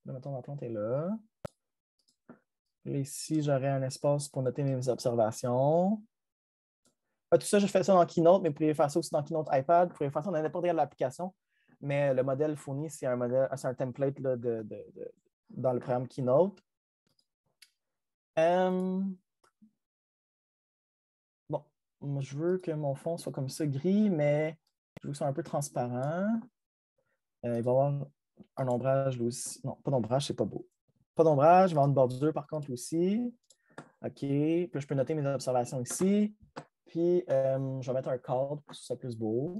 Là, mettons, ma plante est là. Là, ici, j'aurai un espace pour noter mes observations. Tout ça, je fais ça dans Keynote, mais vous pouvez faire ça aussi dans Keynote iPad. Vous pouvez faire ça dans n'importe quelle application. Mais le modèle fourni, c'est un template là, dans le programme Keynote. Bon, moi, je veux que mon fond soit comme ça, gris, mais je veux que ce soit un peu transparent. Il va y avoir un ombrage là aussi. Non, pas d'ombrage, c'est pas beau. Pas d'ombrage, il va y avoir une bordure par contre aussi. OK. Puis je peux noter mes observations ici. Puis je vais mettre un cadre pour que ce soit plus beau.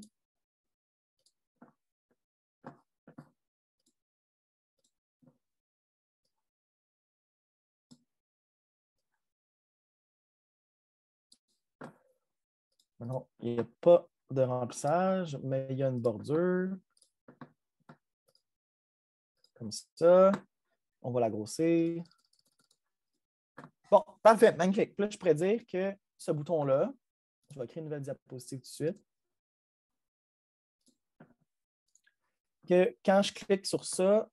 Non, il n'y a pas de remplissage, mais il y a une bordure. Comme ça. On va la grossir. Bon, parfait, magnifique. Puis là, je pourrais dire que ce bouton-là, je vais créer une nouvelle diapositive tout de suite. Que quand je clique sur ça,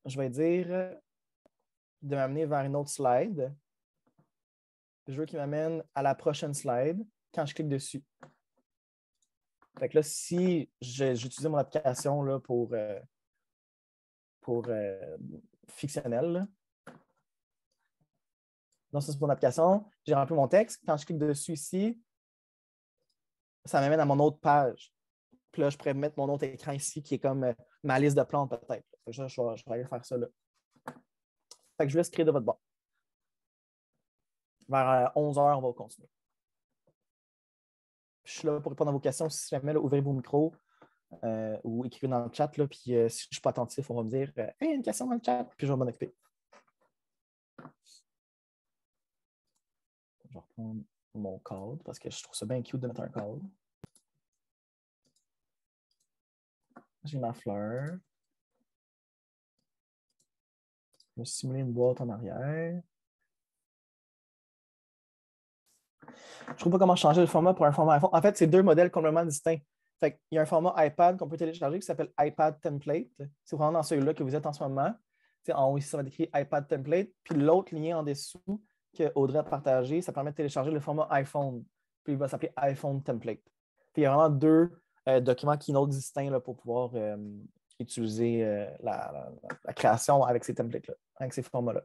je vais dire de m'amener vers une autre slide. Je veux qu'il m'amène à la prochaine slide quand je clique dessus. Fait que là, si j'utilisais mon application là, pour fictionnel, là. Donc, ça, c'est mon application. J'ai rempli mon texte. Quand je clique dessus ici, ça m'amène à mon autre page. Puis là, je pourrais mettre mon autre écran ici qui est comme ma liste de plantes peut-être. Je vais aller faire ça là. Fait que je vous laisse créer de votre bord. Vers 11 h, on va continuer. Je suis là pour répondre à vos questions. Si jamais, là, ouvrez vos micros. ou écrivez dans le chat, là, puis si je ne suis pas attentif, on va me dire Hey, une question dans le chat, puis je vais m'en occuper. Je vais reprendre mon code parce que je trouve ça bien cute de mettre un code. J'ai ma fleur. Je vais simuler une boîte en arrière. Je ne trouve pas comment changer le format pour un format iPhone. En fait, c'est deux modèles complètement distincts. Fait il y a un format iPad qu'on peut télécharger qui s'appelle iPad Template. C'est vraiment dans celui-là que vous êtes en ce moment. En haut, ici, ça va être écrit iPad Template. Puis l'autre lien en dessous que Audrey a partagé, ça permet de télécharger le format iPhone. Puis il va s'appeler iPhone Template. Puis il y a vraiment deux documents Keynote distincts là, pour pouvoir utiliser la création avec ces templates-là, avec ces formats-là.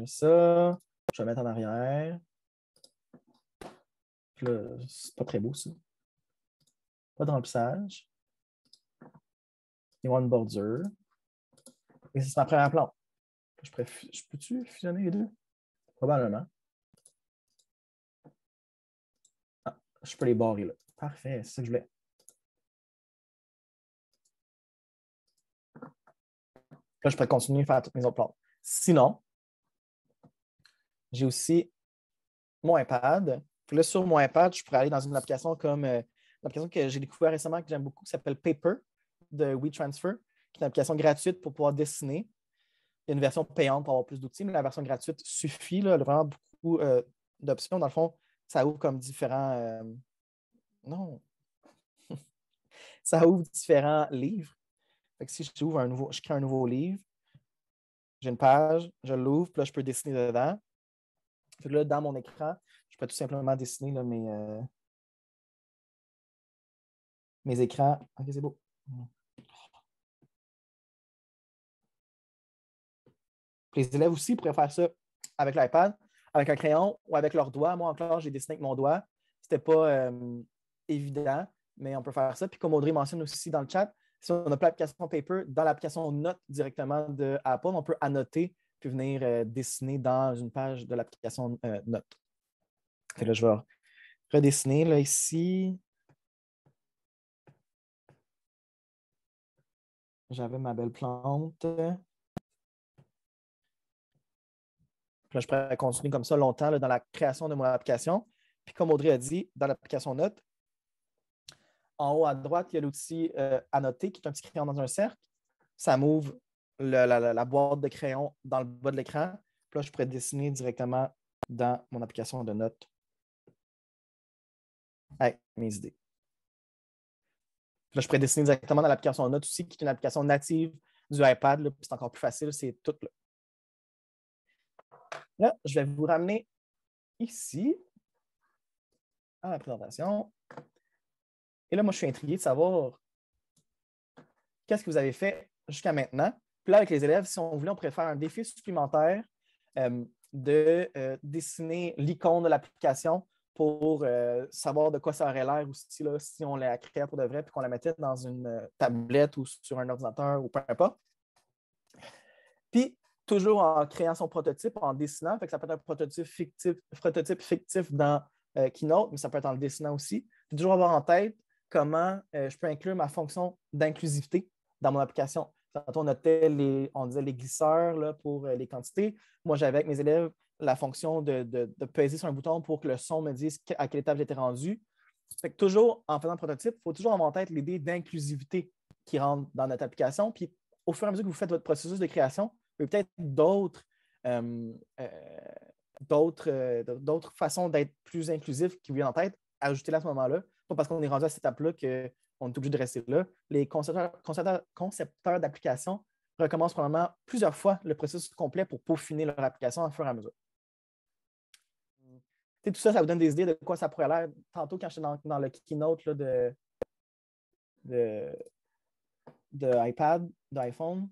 Ça, je vais mettre en arrière. Puis là, c'est pas très beau, ça. Pas de remplissage. Il y a une bordure. Et c'est ma première plante. Je peux-tu fusionner les deux? Probablement. Ah, je peux les barrer là. Parfait, c'est ça que je voulais. Là, je pourrais continuer à faire toutes mes autres plantes. Sinon, j'ai aussi mon iPad. Puis là, sur mon iPad, je pourrais aller dans une application comme l'application que j'ai découvert récemment que j'aime beaucoup, qui s'appelle Paper de WeTransfer, qui est une application gratuite pour pouvoir dessiner. Il y a une version payante pour avoir plus d'outils, mais la version gratuite suffit. Là, elle a vraiment beaucoup d'options. Dans le fond, ça ouvre comme différents. Non. Ça ouvre différents livres. Fait que si je crée un nouveau livre, j'ai une page, je l'ouvre, puis là, je peux dessiner dedans. Fait que là, dans mon écran, je peux tout simplement dessiner là, mes écrans. Ok, c'est beau. Les élèves aussi pourraient faire ça avec l'iPad, avec un crayon ou avec leur doigt. Moi, en classe, j'ai dessiné avec mon doigt. C'était pas évident, mais on peut faire ça. Puis comme Audrey mentionne aussi dans le chat, si on n'a pas l'application Paper, dans l'application Notes directement de Apple, on peut annoter puis venir dessiner dans une page de l'application Notes. Et là, je vais redessiner là, ici. J'avais ma belle plante. Puis là, je pourrais continuer comme ça longtemps là, dans la création de mon application. Puis comme Audrey a dit, dans l'application Notes, en haut à droite, il y a l'outil Annoter, qui est un petit crayon dans un cercle. Ça m'ouvre la boîte de crayon dans le bas de l'écran. Puis là, je pourrais dessiner directement dans mon application de notes avec mes idées. Puis là, je pourrais dessiner directement dans l'application Notes aussi, qui est une application native du iPad. C'est encore plus facile, c'est tout là. Là, je vais vous ramener ici à la présentation. Et là, moi, je suis intrigué de savoir qu'est-ce que vous avez fait jusqu'à maintenant. Puis là, avec les élèves, si on voulait, on pourrait faire un défi supplémentaire de dessiner l'icône de l'application pour savoir de quoi ça aurait l'air aussi là, si on la créait pour de vrai puis qu'on la mettait dans une tablette ou sur un ordinateur ou peu importe. Puis, toujours en créant son prototype, en dessinant. Fait que ça peut être un prototype fictif dans Keynote, mais ça peut être en le dessinant aussi. Puis toujours avoir en tête comment je peux inclure ma fonction d'inclusivité dans mon application. Tantôt, on disait les glisseurs là, pour les quantités. Moi, j'avais avec mes élèves la fonction de peser sur un bouton pour que le son me dise à quelle étape j'étais rendu. Fait que toujours, en faisant le prototype, il faut toujours avoir en tête l'idée d'inclusivité qui rentre dans notre application. Puis, au fur et à mesure que vous faites votre processus de création, il y a peut-être d'autres façons d'être plus inclusif qui vous viennent en tête. Ajoutez-les à ce moment-là. Pas parce qu'on est rendu à cette étape-là qu'on est obligé de rester là. Les concepteurs d'applications recommencent probablement plusieurs fois le processus complet pour peaufiner leur application au fur et à mesure. Tout ça, ça vous donne des idées de quoi ça pourrait l'air. Tantôt, quand j'étais dans le keynote là, de iPad, d'iPhone,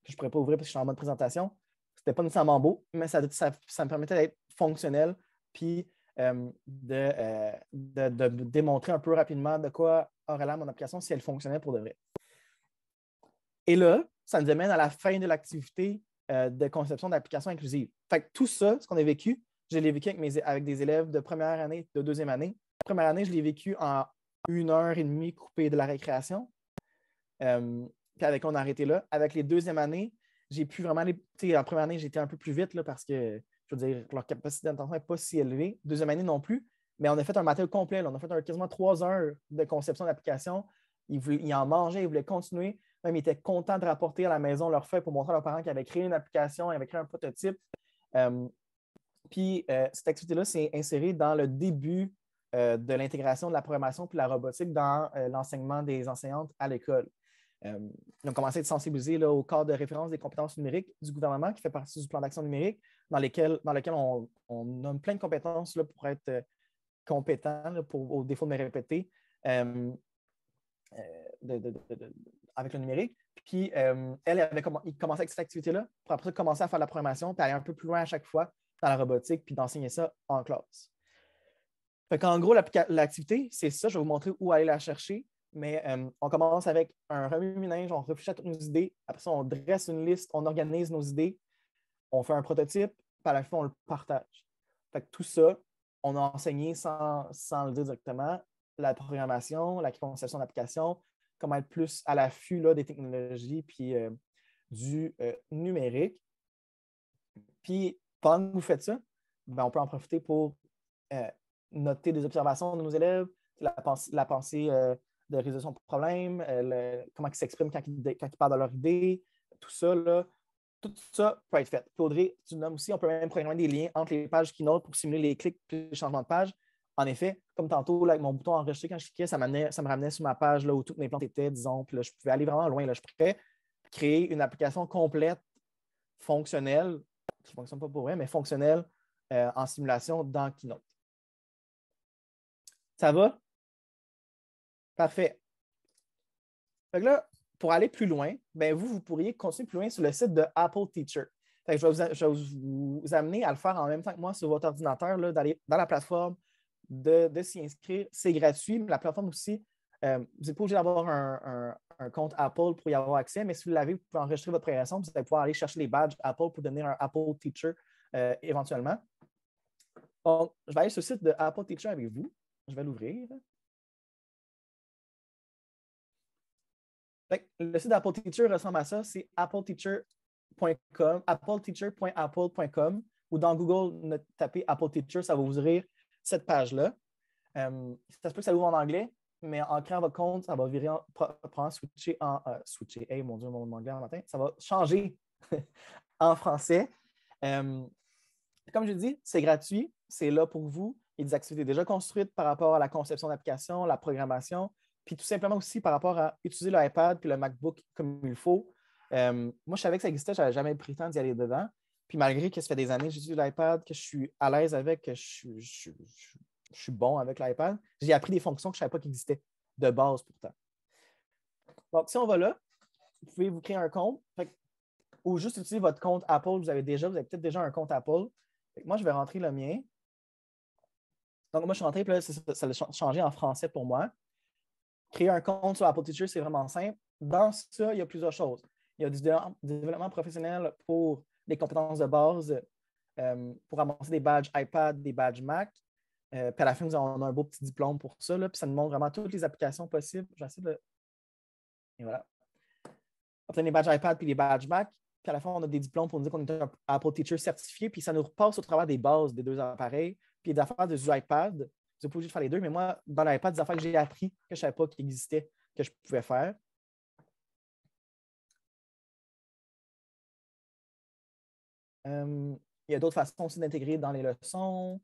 que je ne pourrais pas ouvrir parce que je suis en mode présentation, c'était pas nécessairement beau, mais ça me permettait d'être fonctionnel puis de démontrer un peu rapidement de quoi aurait l'air mon application si elle fonctionnait pour de vrai. Et là, ça nous amène à la fin de l'activité de conception d'applications inclusives. Fait que tout ça, ce qu'on a vécu, je l'ai vécu avec des élèves de première année, de deuxième année. première année, je l'ai vécu en 1 heure et demie coupée de la récréation. Puis avec on a arrêté là. Avec les deuxièmes années, j'ai pu vraiment aller. En première année, j'étais un peu plus vite là, parce que je veux dire, leur capacité d'attention n'est pas si élevée. Deuxième année non plus. Mais on a fait un matériel complet. Là. On a fait quasiment 3 heures de conception d'application. Ils en mangeaient, ils voulaient continuer. Même ils étaient contents de rapporter à la maison leurs feuilles pour montrer à leurs parents qu'ils avaient créé une application, ils avaient créé un prototype. Puis cette activité-là s'est insérée dans le début de l'intégration de la programmation puis de la robotique dans l'enseignement des enseignantes à l'école. Ils ont commencé à être sensibilisés là, au cadre de référence des compétences numériques du gouvernement qui fait partie du plan d'action numérique, dans lequel on nomme plein de compétences là, pour être compétent, là, au défaut de me répéter, avec le numérique. Puis, il commençait avec cette activité-là pour après commencer à faire de la programmation puis aller un peu plus loin à chaque fois dans la robotique puis d'enseigner ça en classe. Fait qu'en gros, l'activité, c'est ça. Je vais vous montrer où aller la chercher. Mais on commence avec un remue-ménage, on réfléchit à toutes nos idées. Après ça, on dresse une liste, on organise nos idées, on fait un prototype, puis à la fin, on le partage. Fait que tout ça, on a enseigné sans le dire directement, la programmation, la conception d'application, comment être plus à l'affût là, des technologies puis du numérique. Puis pendant que vous faites ça, ben, on peut en profiter pour noter des observations de nos élèves, la pensée de résolution de problèmes, comment ils s'expriment quand ils parlent de leur idée, tout ça, là, tout ça peut être fait. Puis Audrey, tu nommes aussi, on peut même programmer des liens entre les pages Keynote pour simuler les clics et les changements de page. En effet, comme tantôt, là, avec mon bouton enregistrer, quand je cliquais, ça me ramenait sur ma page là, où toutes mes plantes étaient, disons, puis là, je pouvais aller vraiment loin. Là, je pourrais créer une application complète, fonctionnelle, qui ne fonctionne pas pour vrai, mais fonctionnelle en simulation dans Keynote. Ça va? Parfait. Fait que là, pour aller plus loin, ben vous pourriez continuer plus loin sur le site de Apple Teacher. Fait que je vais vous amener à le faire en même temps que moi sur votre ordinateur, là, d'aller dans la plateforme, de s'y inscrire. C'est gratuit, mais la plateforme aussi, vous n'êtes pas obligé d'avoir un compte Apple pour y avoir accès, mais si vous l'avez, vous pouvez enregistrer votre progression, vous allez pouvoir aller chercher les badges Apple pour devenir un Apple Teacher éventuellement. Donc, je vais aller sur le site de Apple Teacher avec vous. Je vais l'ouvrir. Le site d'Apple Teacher ressemble à ça, c'est appleteacher.com, appleteacher.apple.com, ou dans Google, tapez Apple Teacher, ça va vous ouvrir cette page-là. Ça se peut que ça ouvre en anglais, mais en créant votre compte, ça va virer switcher, hey, mon Dieu, mon anglais en matin, ça va changer en français. Comme je dis, c'est gratuit, c'est là pour vous. Il y a des activités déjà construites par rapport à la conception d'application, la programmation, puis tout simplement aussi par rapport à utiliser l'iPad puis le MacBook comme il faut. Moi, je savais que ça existait, je n'avais jamais pris le temps d'y aller dedans. Puis malgré que ça fait des années que j'utilise l'iPad, que je suis à l'aise avec, que je suis bon avec l'iPad, j'ai appris des fonctions que je ne savais pas qui existaient, de base pourtant. Donc, si on va là, vous pouvez vous créer un compte, ou juste utiliser votre compte Apple, vous avez peut-être déjà un compte Apple. Moi, je vais rentrer le mien. Donc, moi, je suis rentré, puis là, ça a changé en français pour moi. Créer un compte sur Apple Teacher, c'est vraiment simple. Dans ça, il y a plusieurs choses. Il y a du développement professionnel pour les compétences de base, pour amasser des badges iPad, des badges Mac. Puis à la fin, on a un beau petit diplôme pour ça. Là, puis ça nous montre vraiment toutes les applications possibles. J'essaie de. Et voilà. Obtenir les badges iPad puis les badges Mac. Puis à la fin, on a des diplômes pour nous dire qu'on est un Apple Teacher certifié. Puis ça nous repasse au travers des bases des deux appareils. Puis des affaires du iPad. Vous n'êtes pas obligé de faire les deux, mais moi, dans l'iPad, des affaires que j'ai appris, que je ne savais pas qu'il existait, que je pouvais faire. Il y a d'autres façons aussi d'intégrer dans les leçons.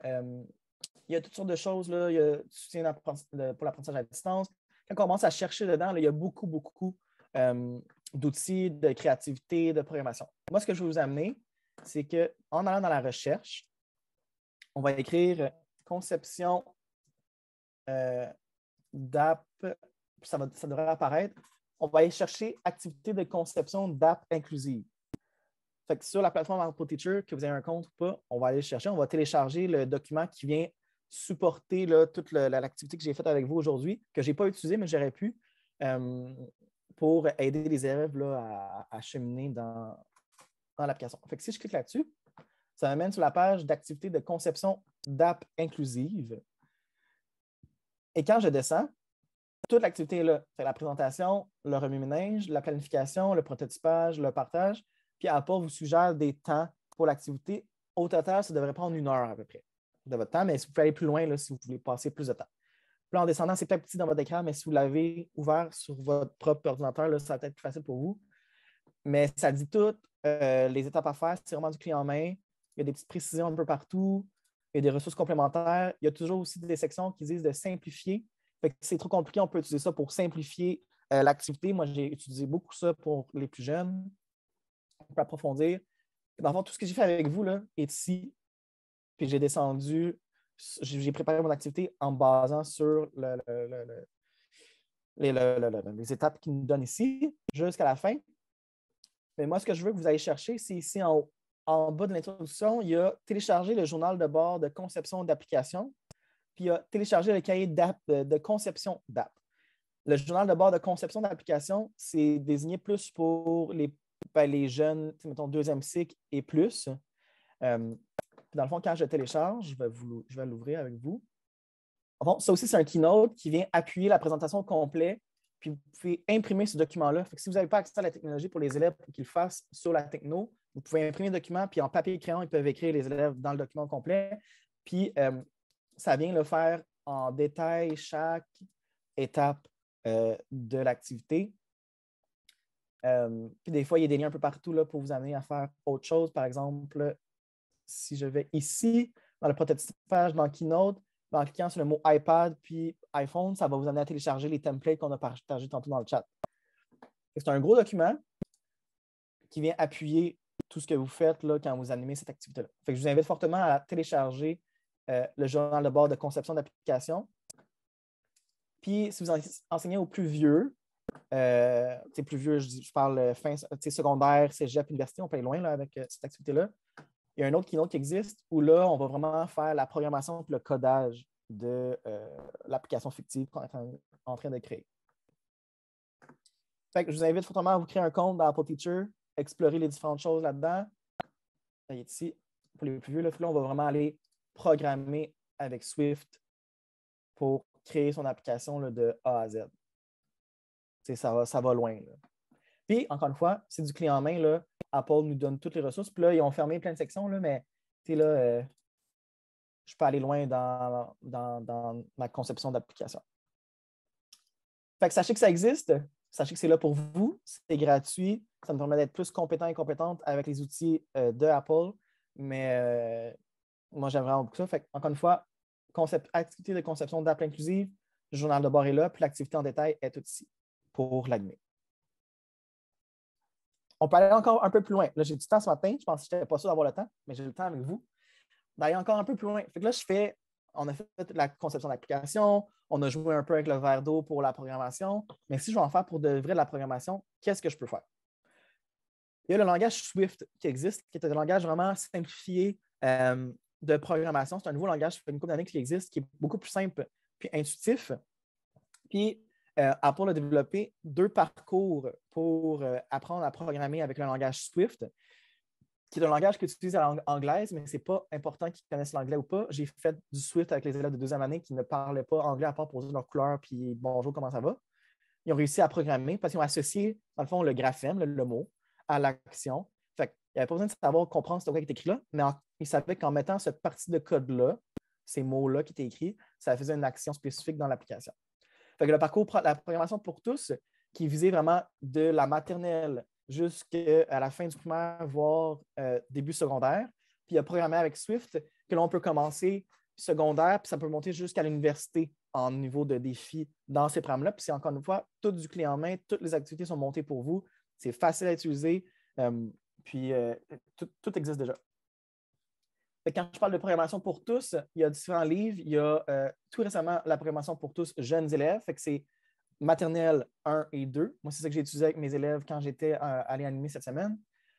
Il y a toutes sortes de choses. Là. Il y a du soutien pour l'apprentissage à distance. Quand on commence à chercher dedans, là, il y a beaucoup, beaucoup d'outils de créativité, de programmation. Moi, ce que je vais vous amener, c'est qu'en allant dans la recherche, on va écrire conception d'app, ça devrait apparaître. On va aller chercher activité de conception d'app inclusive. Fait que sur la plateforme Apple Teacher, que vous avez un compte ou pas, on va aller le chercher, on va télécharger le document qui vient supporter là, toute l'activité que j'ai faite avec vous aujourd'hui, que je n'ai pas utilisée, mais j'aurais pu, pour aider les élèves là, à cheminer dans l'application. Fait que si je clique là-dessus, ça m'amène sur la page d'activité de conception d'app inclusive. Et quand je descends, toute l'activité est là. Fait la présentation, le remue-ménage, la planification, le prototypage, le partage. Puis Apple vous suggère des temps pour l'activité. Au total, ça devrait prendre 1 heure à peu près de votre temps, mais si vous pouvez aller plus loin, là, si vous voulez passer plus de temps. Puis là, en descendant, c'est peut-être petit dans votre écran, mais si vous l'avez ouvert sur votre propre ordinateur, là, ça va être plus facile pour vous. Mais ça dit tout, les étapes à faire, c'est vraiment du clé en main. Il y a des petites précisions un peu partout. Il y a des ressources complémentaires. Il y a toujours aussi des sections qui disent de simplifier. Fait que c'est trop compliqué, on peut utiliser ça pour simplifier l'activité. Moi, j'ai utilisé beaucoup ça pour les plus jeunes. On peut approfondir. Dans le fond, tout ce que j'ai fait avec vous là, est ici. Puis j'ai descendu, j'ai préparé mon activité en me basant sur les étapes qu'il nous donne ici jusqu'à la fin. Mais moi, ce que je veux que vous allez chercher, c'est ici en haut. En bas de l'introduction, il y a télécharger le journal de bord de conception d'application, puis il y a télécharger le cahier de conception d'app. Le journal de bord de conception d'application, c'est désigné plus pour les jeunes, mettons, deuxième cycle et plus. Dans le fond, quand je télécharge, je vais l'ouvrir avec vous. Bon, ça aussi, c'est un keynote qui vient appuyer la présentation complète, puis vous pouvez imprimer ce document-là. Si vous n'avez pas accès à la technologie pour les élèves pour qu'ils le fassent sur la techno, vous pouvez imprimer le document, puis en papier et crayon, ils peuvent écrire les élèves dans le document complet. Puis ça vient le faire en détail chaque étape de l'activité. Puis des fois, il y a des liens un peu partout là, pour vous amener à faire autre chose. Par exemple, si je vais ici, dans le prototypage, dans Keynote, en cliquant sur le mot iPad puis iPhone, ça va vous amener à télécharger les templates qu'on a partagés tantôt dans le chat. C'est un gros document qui vient appuyer tout ce que vous faites là, quand vous animez cette activité-là. Je vous invite fortement à télécharger le journal de bord de conception d'application. Puis, si vous enseignez aux plus vieux, plus vieux, je parle fin secondaire, cégep, université, on peut aller loin là, avec cette activité-là. Il y a un autre keynote qui existe où là, on va vraiment faire la programmation et le codage de l'application fictive qu'on est en train de créer. Je vous invite fortement à vous créer un compte dans Apple Teacher, explorer les différentes choses là-dedans. Il est ici, pour les plus vieux, là, on va vraiment aller programmer avec Swift pour créer son application là, de A à Z. Ça va loin. Là. Puis, encore une fois, c'est du clé en main. Là. Apple nous donne toutes les ressources. Puis là, ils ont fermé plein de sections, là, mais là, je peux aller loin dans ma conception d'application. Sachez que ça existe. Sachez que c'est là pour vous. C'est gratuit. Ça me permet d'être plus compétent et compétente avec les outils de Apple. Mais moi, j'aime vraiment beaucoup ça. Encore une fois, activité de conception d'app inclusive, le journal de bord est là, puis l'activité en détail est tout ici pour l'animer. On peut aller encore un peu plus loin. Là, j'ai du temps ce matin. Je pense que je n'étais pas sûr d'avoir le temps, mais j'ai le temps avec vous. D'aller encore un peu plus loin. Là, on a fait la conception d'application, on a joué un peu avec le verre d'eau pour la programmation, mais si je veux en faire pour de vrai de la programmation, qu'est-ce que je peux faire? Il y a le langage Swift qui existe, qui est un langage vraiment simplifié de programmation. C'est un nouveau langage, ça fait une couple d'années qu'il existe, qui est beaucoup plus simple puis intuitif. Puis, Apple a développé 2 parcours pour apprendre à programmer avec le langage Swift, qui est un langage que tu utilises à la langue anglaise, mais ce n'est pas important qu'ils connaissent l'anglais ou pas. J'ai fait du Swift avec les élèves de 2e année qui ne parlaient pas anglais à part poser leur couleur puis bonjour, comment ça va. Ils ont réussi à programmer parce qu'ils ont associé, dans le fond, le graphème, le mot, à l'action. Fait qu'il n'y avait pas besoin de savoir comprendre ce qui est écrit là, mais ils savaient qu'en mettant cette partie de code-là, ces mots-là qui étaient écrits, ça faisait une action spécifique dans l'application. Fait que le parcours, la programmation pour tous, qui visait vraiment de la maternelle jusqu'à la fin du primaire, voire début secondaire. Puis il y a programmé avec Swift que l'on peut commencer secondaire, puis ça peut monter jusqu'à l'université en niveau de défi dans ces programmes-là. Puis c'est encore une fois, tout du clé en main, toutes les activités sont montées pour vous. C'est facile à utiliser, puis tout existe déjà. Quand je parle de programmation pour tous, il y a différents livres. Il y a tout récemment la programmation pour tous jeunes élèves. Fait que c'est maternelle 1 et 2. Moi, c'est ça que j'ai utilisé avec mes élèves quand j'étais allé animer cette semaine.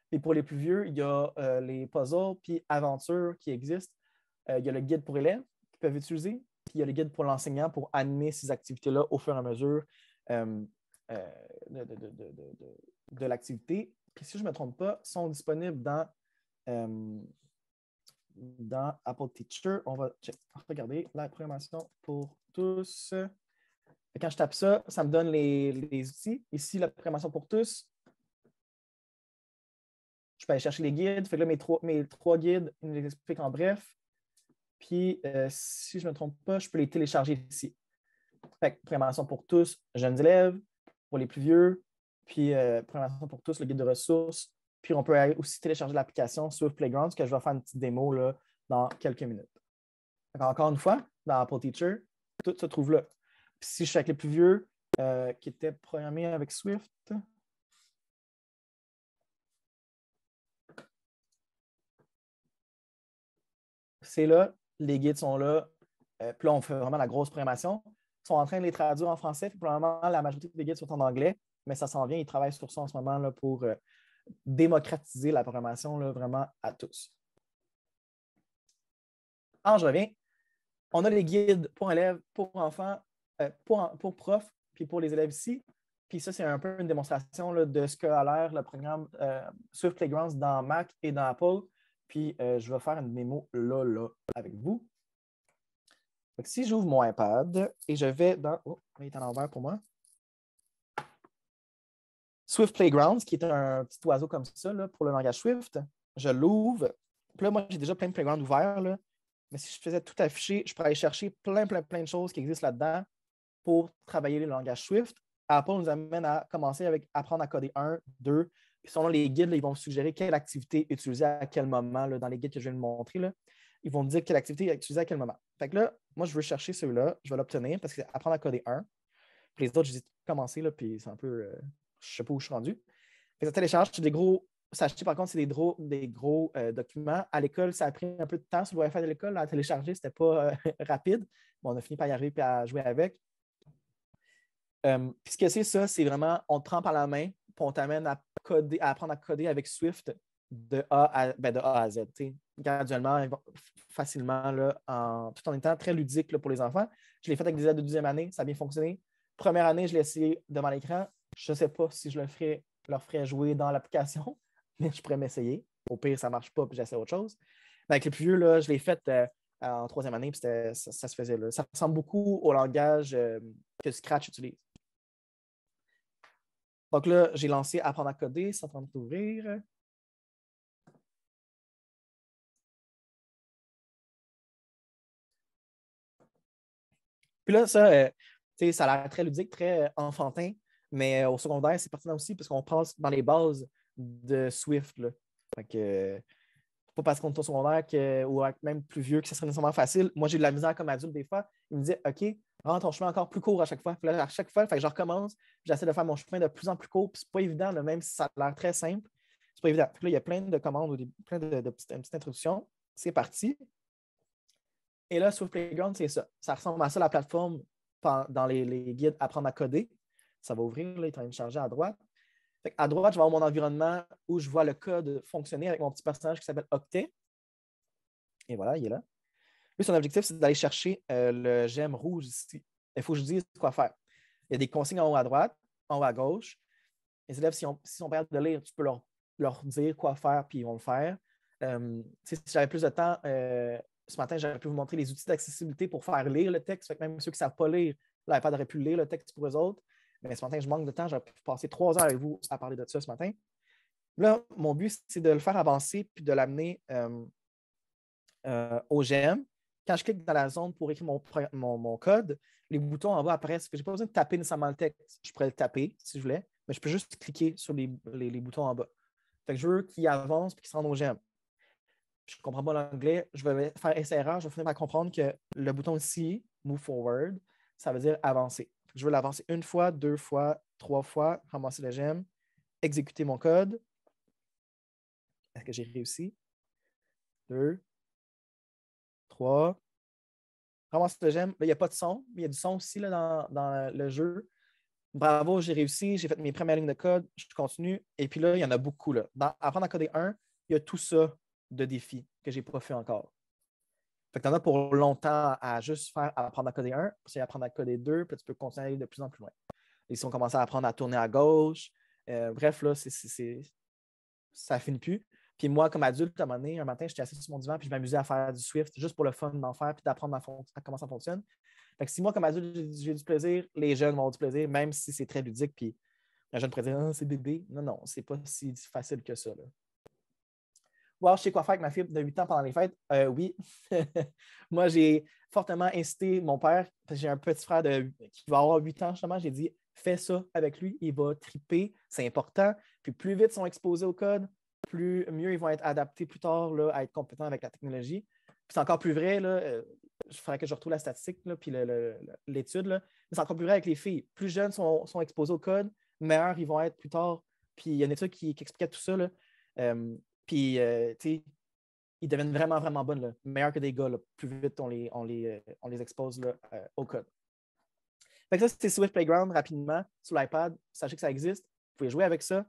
Puis pour les plus vieux, il y a les puzzles puis aventures qui existent. Il y a le guide pour élèves qui peuvent utiliser. Puis il y a le guide pour l'enseignant pour animer ces activités-là au fur et à mesure de l'activité. Puis si je ne me trompe pas, sont disponibles dans dans Apple Teacher, on va regarder la programmation pour tous. Quand je tape ça, ça me donne les outils. Ici, la programmation pour tous. Je peux aller chercher les guides. Fait que là, mes trois guides, ils nous les expliquent en bref. Puis, si je ne me trompe pas, je peux les télécharger ici. Fait que programmation pour tous, jeunes élèves, pour les plus vieux. Puis, programmation pour tous, le guide de ressources. Puis, on peut aussi télécharger l'application Swift Playgrounds, que je vais faire une petite démo là, dans quelques minutes. Encore une fois, dans Apple Teacher, tout se trouve là. Puis, si je suis avec les plus vieux qui étaient programmés avec Swift, c'est là, les guides sont là. Puis là, on fait vraiment la grosse programmation. Ils sont en train de les traduire en français. Puis pour le moment, la majorité des guides sont en anglais, mais ça s'en vient. Ils travaillent sur ça en ce moment là, pour démocratiser la programmation là, vraiment à tous. Alors, je reviens. On a les guides pour élèves, pour enfants, pour profs, puis pour les élèves ici. Puis ça, c'est un peu une démonstration là, de ce qu'a l'air le programme Swift Playgrounds dans Mac et dans Apple. Puis je vais faire une démo là, avec vous. Donc, si j'ouvre mon iPad et je vais dans... Oh, il est à l'envers pour moi. Swift Playgrounds, qui est un petit oiseau comme ça là, pour le langage Swift. Je l'ouvre. Puis là, moi, j'ai déjà plein de playgrounds ouverts. Là. Mais si je faisais tout afficher, je pourrais aller chercher plein de choses qui existent là-dedans pour travailler le langage Swift. Apple nous amène à commencer avec apprendre à coder 1, 2. Puis selon les guides, là, ils vont me suggérer quelle activité utiliser à quel moment là, dans les guides que je viens de montrer. Là. Ils vont me dire quelle activité utiliser à quel moment. Fait que là, moi, je veux chercher celui-là. Je vais l'obtenir parce que c'est apprendre à coder 1. Puis les autres, je dis commencer, là, puis c'est un peu... je ne sais pas où je suis rendu. Fait que ça télécharge, c'est des gros... Sachez par contre, c'est des gros documents. À l'école, ça a pris un peu de temps sur le Wi-Fi de l'école à télécharger. C'était pas rapide. Bon, on a fini par y arriver et à jouer avec. Puis ce que c'est ça, c'est vraiment, on te prend par la main, puis on t'amène à apprendre à coder avec Swift de A à Z. Graduellement, facilement, là, tout en étant très ludique là, pour les enfants. Je l'ai fait avec des aides de deuxième année, ça a bien fonctionné. Première année, je l'ai essayé devant l'écran. Je ne sais pas si je leur ferais jouer dans l'application, mais je pourrais m'essayer. Au pire, ça ne marche pas, puis j'essaie autre chose. Mais avec les plus vieux, là, je l'ai fait en troisième année, puis ça se faisait. Là. Ça ressemble beaucoup au langage que Scratch utilise. Donc là, j'ai lancé Apprendre à coder, c'est en train de s'ouvrir. Puis là, ça a l'air très ludique, très enfantin, mais au secondaire, c'est pertinent aussi parce qu'on passe dans les bases de Swift. Là. Fait que, pas parce qu'on est au secondaire ou même plus vieux que ce serait nécessairement facile. Moi, j'ai de la misère comme adulte des fois. Il me dit OK, rends ton chemin encore plus court à chaque fois. Puis là, à chaque fois, fait que je recommence, j'essaie de faire mon chemin de plus en plus court. Puis c'est pas évident, là, même si ça a l'air très simple. C'est pas évident. Puis là, il y a plein de commandes ou plein de petites introductions. C'est parti. Et là, Swift Playground, c'est ça. Ça ressemble à ça, la plateforme dans les guides Apprendre à coder. Ça va ouvrir, là, il est en train de charger à droite. À droite, je vais avoir mon environnement où je vois le code fonctionner avec mon petit personnage qui s'appelle Octet. Et voilà, il est là. Lui, son objectif, c'est d'aller chercher le gemme rouge ici. Il faut que je dise quoi faire. Il y a des consignes en haut à droite, en haut à gauche. Les élèves, s'ils sont prêts de lire, tu peux leur dire quoi faire, puis ils vont le faire. Si j'avais plus de temps, ce matin, j'aurais pu vous montrer les outils d'accessibilité pour faire lire le texte. Fait que même ceux qui ne savent pas lire, l'iPad aurait pu lire le texte pour eux autres. Mais ce matin, je manque de temps. J'aurais pu passer 3 heures avec vous à parler de ça ce matin. Là, mon but, c'est de le faire avancer puis de l'amener au GM. Quand je clique dans la zone pour écrire mon code, les boutons en bas apparaissent. Je n'ai pas besoin de taper nécessairement le texte. Je pourrais le taper si je voulais, mais je peux juste cliquer sur les boutons en bas. Fait que je veux qu'il avance et qu'il se rende au GM. Je ne comprends pas l'anglais. Je vais faire essai-erreur. Je vais finir par comprendre que le bouton ici, Move Forward, ça veut dire avancer. Je veux l'avancer 1 fois, 2 fois, 3 fois, ramasser le GM, exécuter mon code. Est-ce que j'ai réussi? 2, 3. Ramasser le GM. Là, il n'y a pas de son, mais il y a du son aussi là, dans le jeu. Bravo, j'ai réussi. J'ai fait mes premières lignes de code. Je continue. Et puis là, il y en a beaucoup. Là. Dans Apprendre à coder 1, il y a tout ça de défis que je n'ai pas fait encore. Fait que tu en as pour longtemps à juste faire apprendre à coder 1, puis apprendre à coder 2, puis tu peux continuer à aller de plus en plus loin. Ils ont commencé à apprendre à tourner à gauche. Bref, là, ça ne finit plus. Puis moi, comme adulte, à un moment donné, un matin, j'étais assis sur mon divan puis je m'amusais à faire du Swift juste pour le fun d'en faire puis d'apprendre à comment ça fonctionne. Fait que si moi, comme adulte, j'ai du plaisir, les jeunes vont avoir du plaisir, même si c'est très ludique. Puis un jeune pourrait dire ah, c'est bébé. Non, non, c'est pas si facile que ça. Là. Wow, je sais quoi faire avec ma fille de 8 ans pendant les fêtes? Oui. Moi, j'ai fortement incité mon père, parce que j'ai un petit frère qui va avoir 8 ans, justement. J'ai dit, fais ça avec lui, il va triper, c'est important. Puis plus vite ils sont exposés au code, plus mieux ils vont être adaptés plus tard là, à être compétents avec la technologie. Puis c'est encore plus vrai, là, je ferais que je retrouve la statistique, là, puis l'étude, là, mais c'est encore plus vrai avec les filles. Plus jeunes sont exposés au code, meilleurs ils vont être plus tard. Puis il y a une étude qui expliquait tout ça. Là. Puis, tu sais, ils deviennent vraiment, vraiment bonnes, là. Meilleurs que des gars. Là. Plus vite on les expose là, au code. Fait que ça, c'est Swift Playground rapidement sur l'iPad. Sachez que ça existe. Vous pouvez jouer avec ça.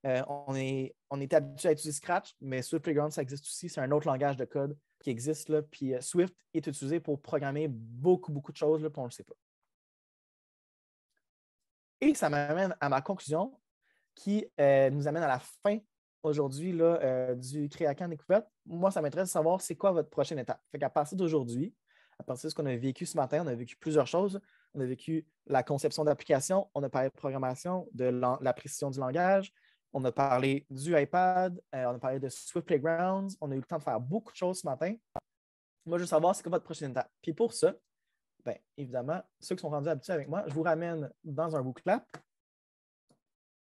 On est habitué à utiliser Scratch, mais Swift Playground, ça existe aussi. C'est un autre langage de code qui existe. Là. Puis Swift est utilisé pour programmer beaucoup, beaucoup de choses, là, puis on ne le sait pas. Et ça m'amène à ma conclusion qui nous amène à la fin aujourd'hui du Créacan Découverte. Moi, ça m'intéresse de savoir c'est quoi votre prochaine étape. Fait qu'à partir d'aujourd'hui, à partir de ce qu'on a vécu ce matin, on a vécu plusieurs choses. On a vécu la conception d'application, on a parlé de programmation, de la précision du langage, on a parlé du iPad, on a parlé de Swift Playgrounds, on a eu le temps de faire beaucoup de choses ce matin. Moi, je veux savoir c'est quoi votre prochaine étape. Puis pour ça, bien, évidemment, ceux qui sont rendus habitués avec moi, je vous ramène dans un bootclap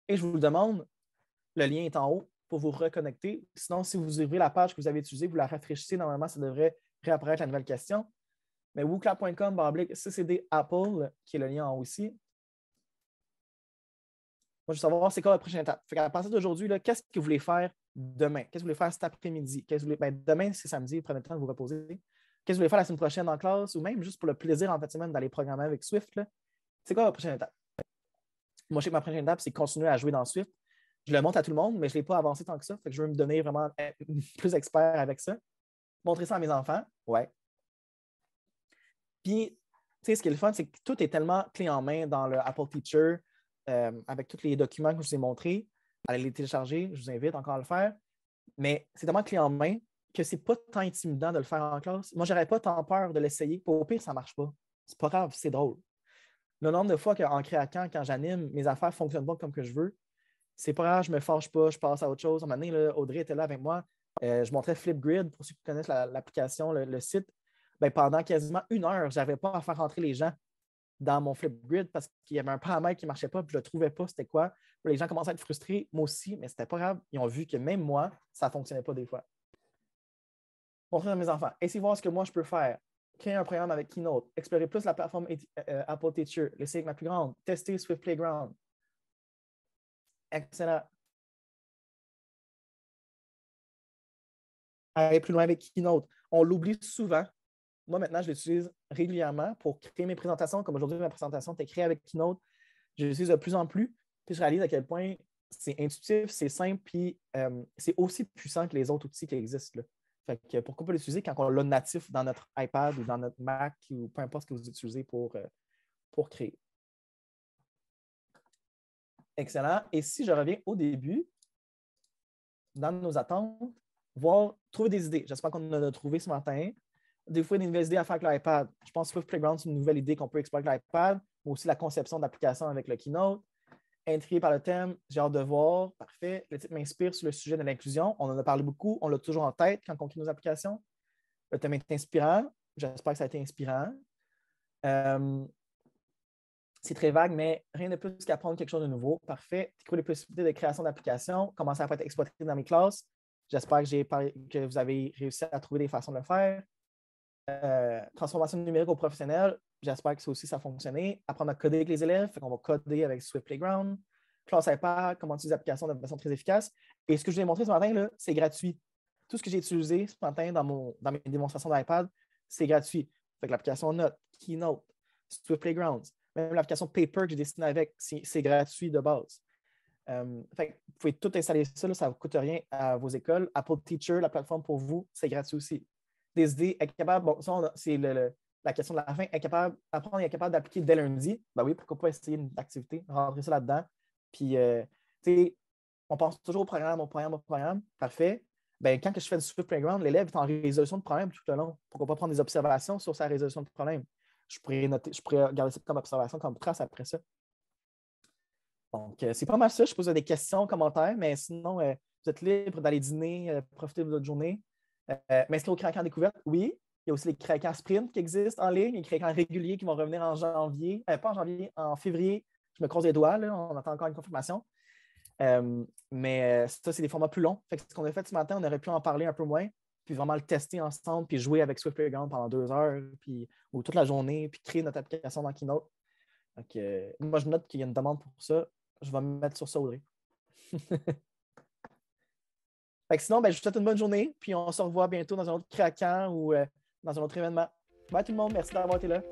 et je vous le demande. Le lien est en haut pour vous reconnecter. Sinon, si vous ouvrez la page que vous avez utilisée, vous la rafraîchissez, normalement, ça devrait réapparaître la nouvelle question. Mais wooclap.com/CCD Apple, qui est le lien en haut ici. Moi, je veux savoir c'est quoi la prochaine étape. Fait qu'à partir d'aujourd'hui, qu'est-ce que vous voulez faire demain? Qu'est-ce que vous voulez faire cet après-midi? Demain, c'est samedi, prenez le temps de vous reposer. Qu'est-ce que vous voulez faire la semaine prochaine en classe ou même juste pour le plaisir en fin de semaine d'aller programmer avec Swift? Là? C'est quoi la prochaine étape? Moi, je sais que ma prochaine étape, c'est continuer à jouer dans Swift. Je le montre à tout le monde, mais je ne l'ai pas avancé tant que ça. Fait que je veux me donner vraiment plus expert avec ça. Montrer ça à mes enfants, ouais. Puis, tu sais, ce qui est le fun, c'est que tout est tellement clé en main dans le Apple Teacher, avec tous les documents que je vous ai montrés. Allez les télécharger, je vous invite encore à le faire. Mais c'est tellement clé en main que c'est pas tant intimidant de le faire en classe. Moi, j'aurais pas tant peur de l'essayer. Au pire, ça ne marche pas. C'est pas grave, c'est drôle. Le nombre de fois qu'en créatant, quand j'anime, mes affaires ne fonctionnent pas comme que je veux, c'est pas grave, je me fâche pas, je passe à autre chose. À un moment donné, là, Audrey était là avec moi. Je montrais Flipgrid, pour ceux qui connaissent l'application, le site. Ben, pendant quasiment 1 heure, je n'avais pas à faire rentrer les gens dans mon Flipgrid parce qu'il y avait un paramètre qui ne marchait pas, puis je ne le trouvais pas, c'était quoi. Les gens commençaient à être frustrés, moi aussi, mais c'était pas grave. Ils ont vu que même moi, ça ne fonctionnait pas des fois. Montrer à mes enfants. Essayez de voir ce que moi je peux faire. Créer un programme avec Keynote. Explorer plus la plateforme Apple Teacher. L'essayer avec ma plus grande. Tester Swift Playground. Excellent. Aller plus loin avec Keynote. On l'oublie souvent. Moi, maintenant, je l'utilise régulièrement pour créer mes présentations. Comme aujourd'hui, ma présentation était créée avec Keynote. Je l'utilise de plus en plus. Puis je réalise à quel point c'est intuitif, c'est simple, puis c'est aussi puissant que les autres outils qui existent. Là. Fait que pourquoi pas l'utiliser quand on l'a natif dans notre iPad ou dans notre Mac ou peu importe ce que vous utilisez pour créer. Excellent. Et si je reviens au début, dans nos attentes, trouver des idées. J'espère qu'on en a trouvé ce matin. Des fois, il y a une nouvelle idée à faire avec l'iPad. Je pense que Swift Playground, c'est une nouvelle idée qu'on peut explorer avec l'iPad, mais aussi la conception d'applications avec le Keynote. Intrigué par le thème, j'ai hâte de voir. Parfait. Le titre m'inspire sur le sujet de l'inclusion. On en a parlé beaucoup. On l'a toujours en tête quand on crée nos applications. Le thème est inspirant. J'espère que ça a été inspirant. C'est très vague, mais rien de plus qu'apprendre quelque chose de nouveau. Parfait. Découvrir les possibilités de création d'applications, comment ça peut être exploité dans mes classes. J'espère que vous avez réussi à trouver des façons de le faire. Transformation numérique au professionnel, j'espère que ça aussi, ça a fonctionné. Apprendre à coder avec les élèves, on va coder avec Swift Playground. Classe iPad, comment utiliser l'application de façon très efficace. Et ce que je vous ai montré ce matin, c'est gratuit. Tout ce que j'ai utilisé ce matin dans mes démonstrations d'iPad, c'est gratuit. Fait que l'application Note, Keynote, Swift Playground, même l'application Paper que j'ai dessinée avec, c'est gratuit de base. Fait que vous pouvez tout installer ça, là, ça ne vous coûte rien à vos écoles. Apple Teacher, la plateforme pour vous, c'est gratuit aussi. Des idées, être capable, bon, ça, c'est la question de la fin, apprendre et être capable d'appliquer dès lundi. Ben oui, pourquoi pas essayer une activité, rentrer ça là-dedans. Puis, tu sais, on pense toujours au programme. Parfait. ben, quand je fais du Swift Playground, l'élève est en résolution de problème tout le long. Pourquoi pas prendre des observations sur sa résolution de problème? Je pourrais garder ça comme observation, comme trace après ça. Donc, c'est pas mal ça. Je pose des questions, commentaires, mais sinon, vous êtes libre d'aller dîner, profiter de votre journée. M'inscrire au Kraken Découverte, oui. Il y a aussi les Kraken Sprint qui existent en ligne, les Kraken réguliers qui vont revenir en janvier, pas en janvier, en février. Je me croise les doigts, là, on attend encore une confirmation. Mais ça, c'est des formats plus longs. Fait que ce qu'on a fait ce matin, on aurait pu en parler un peu moins, puis vraiment le tester ensemble, puis jouer avec Swift Playground pendant 2 heures, puis, ou toute la journée, puis créer notre application dans Keynote. Donc, moi, je note qu'il y a une demande pour ça. Je vais me mettre sur ça, Audrey. Fait que sinon, ben, je vous souhaite une bonne journée, puis on se revoit bientôt dans un autre craquant ou dans un autre événement. Bye tout le monde, merci d'avoir été là.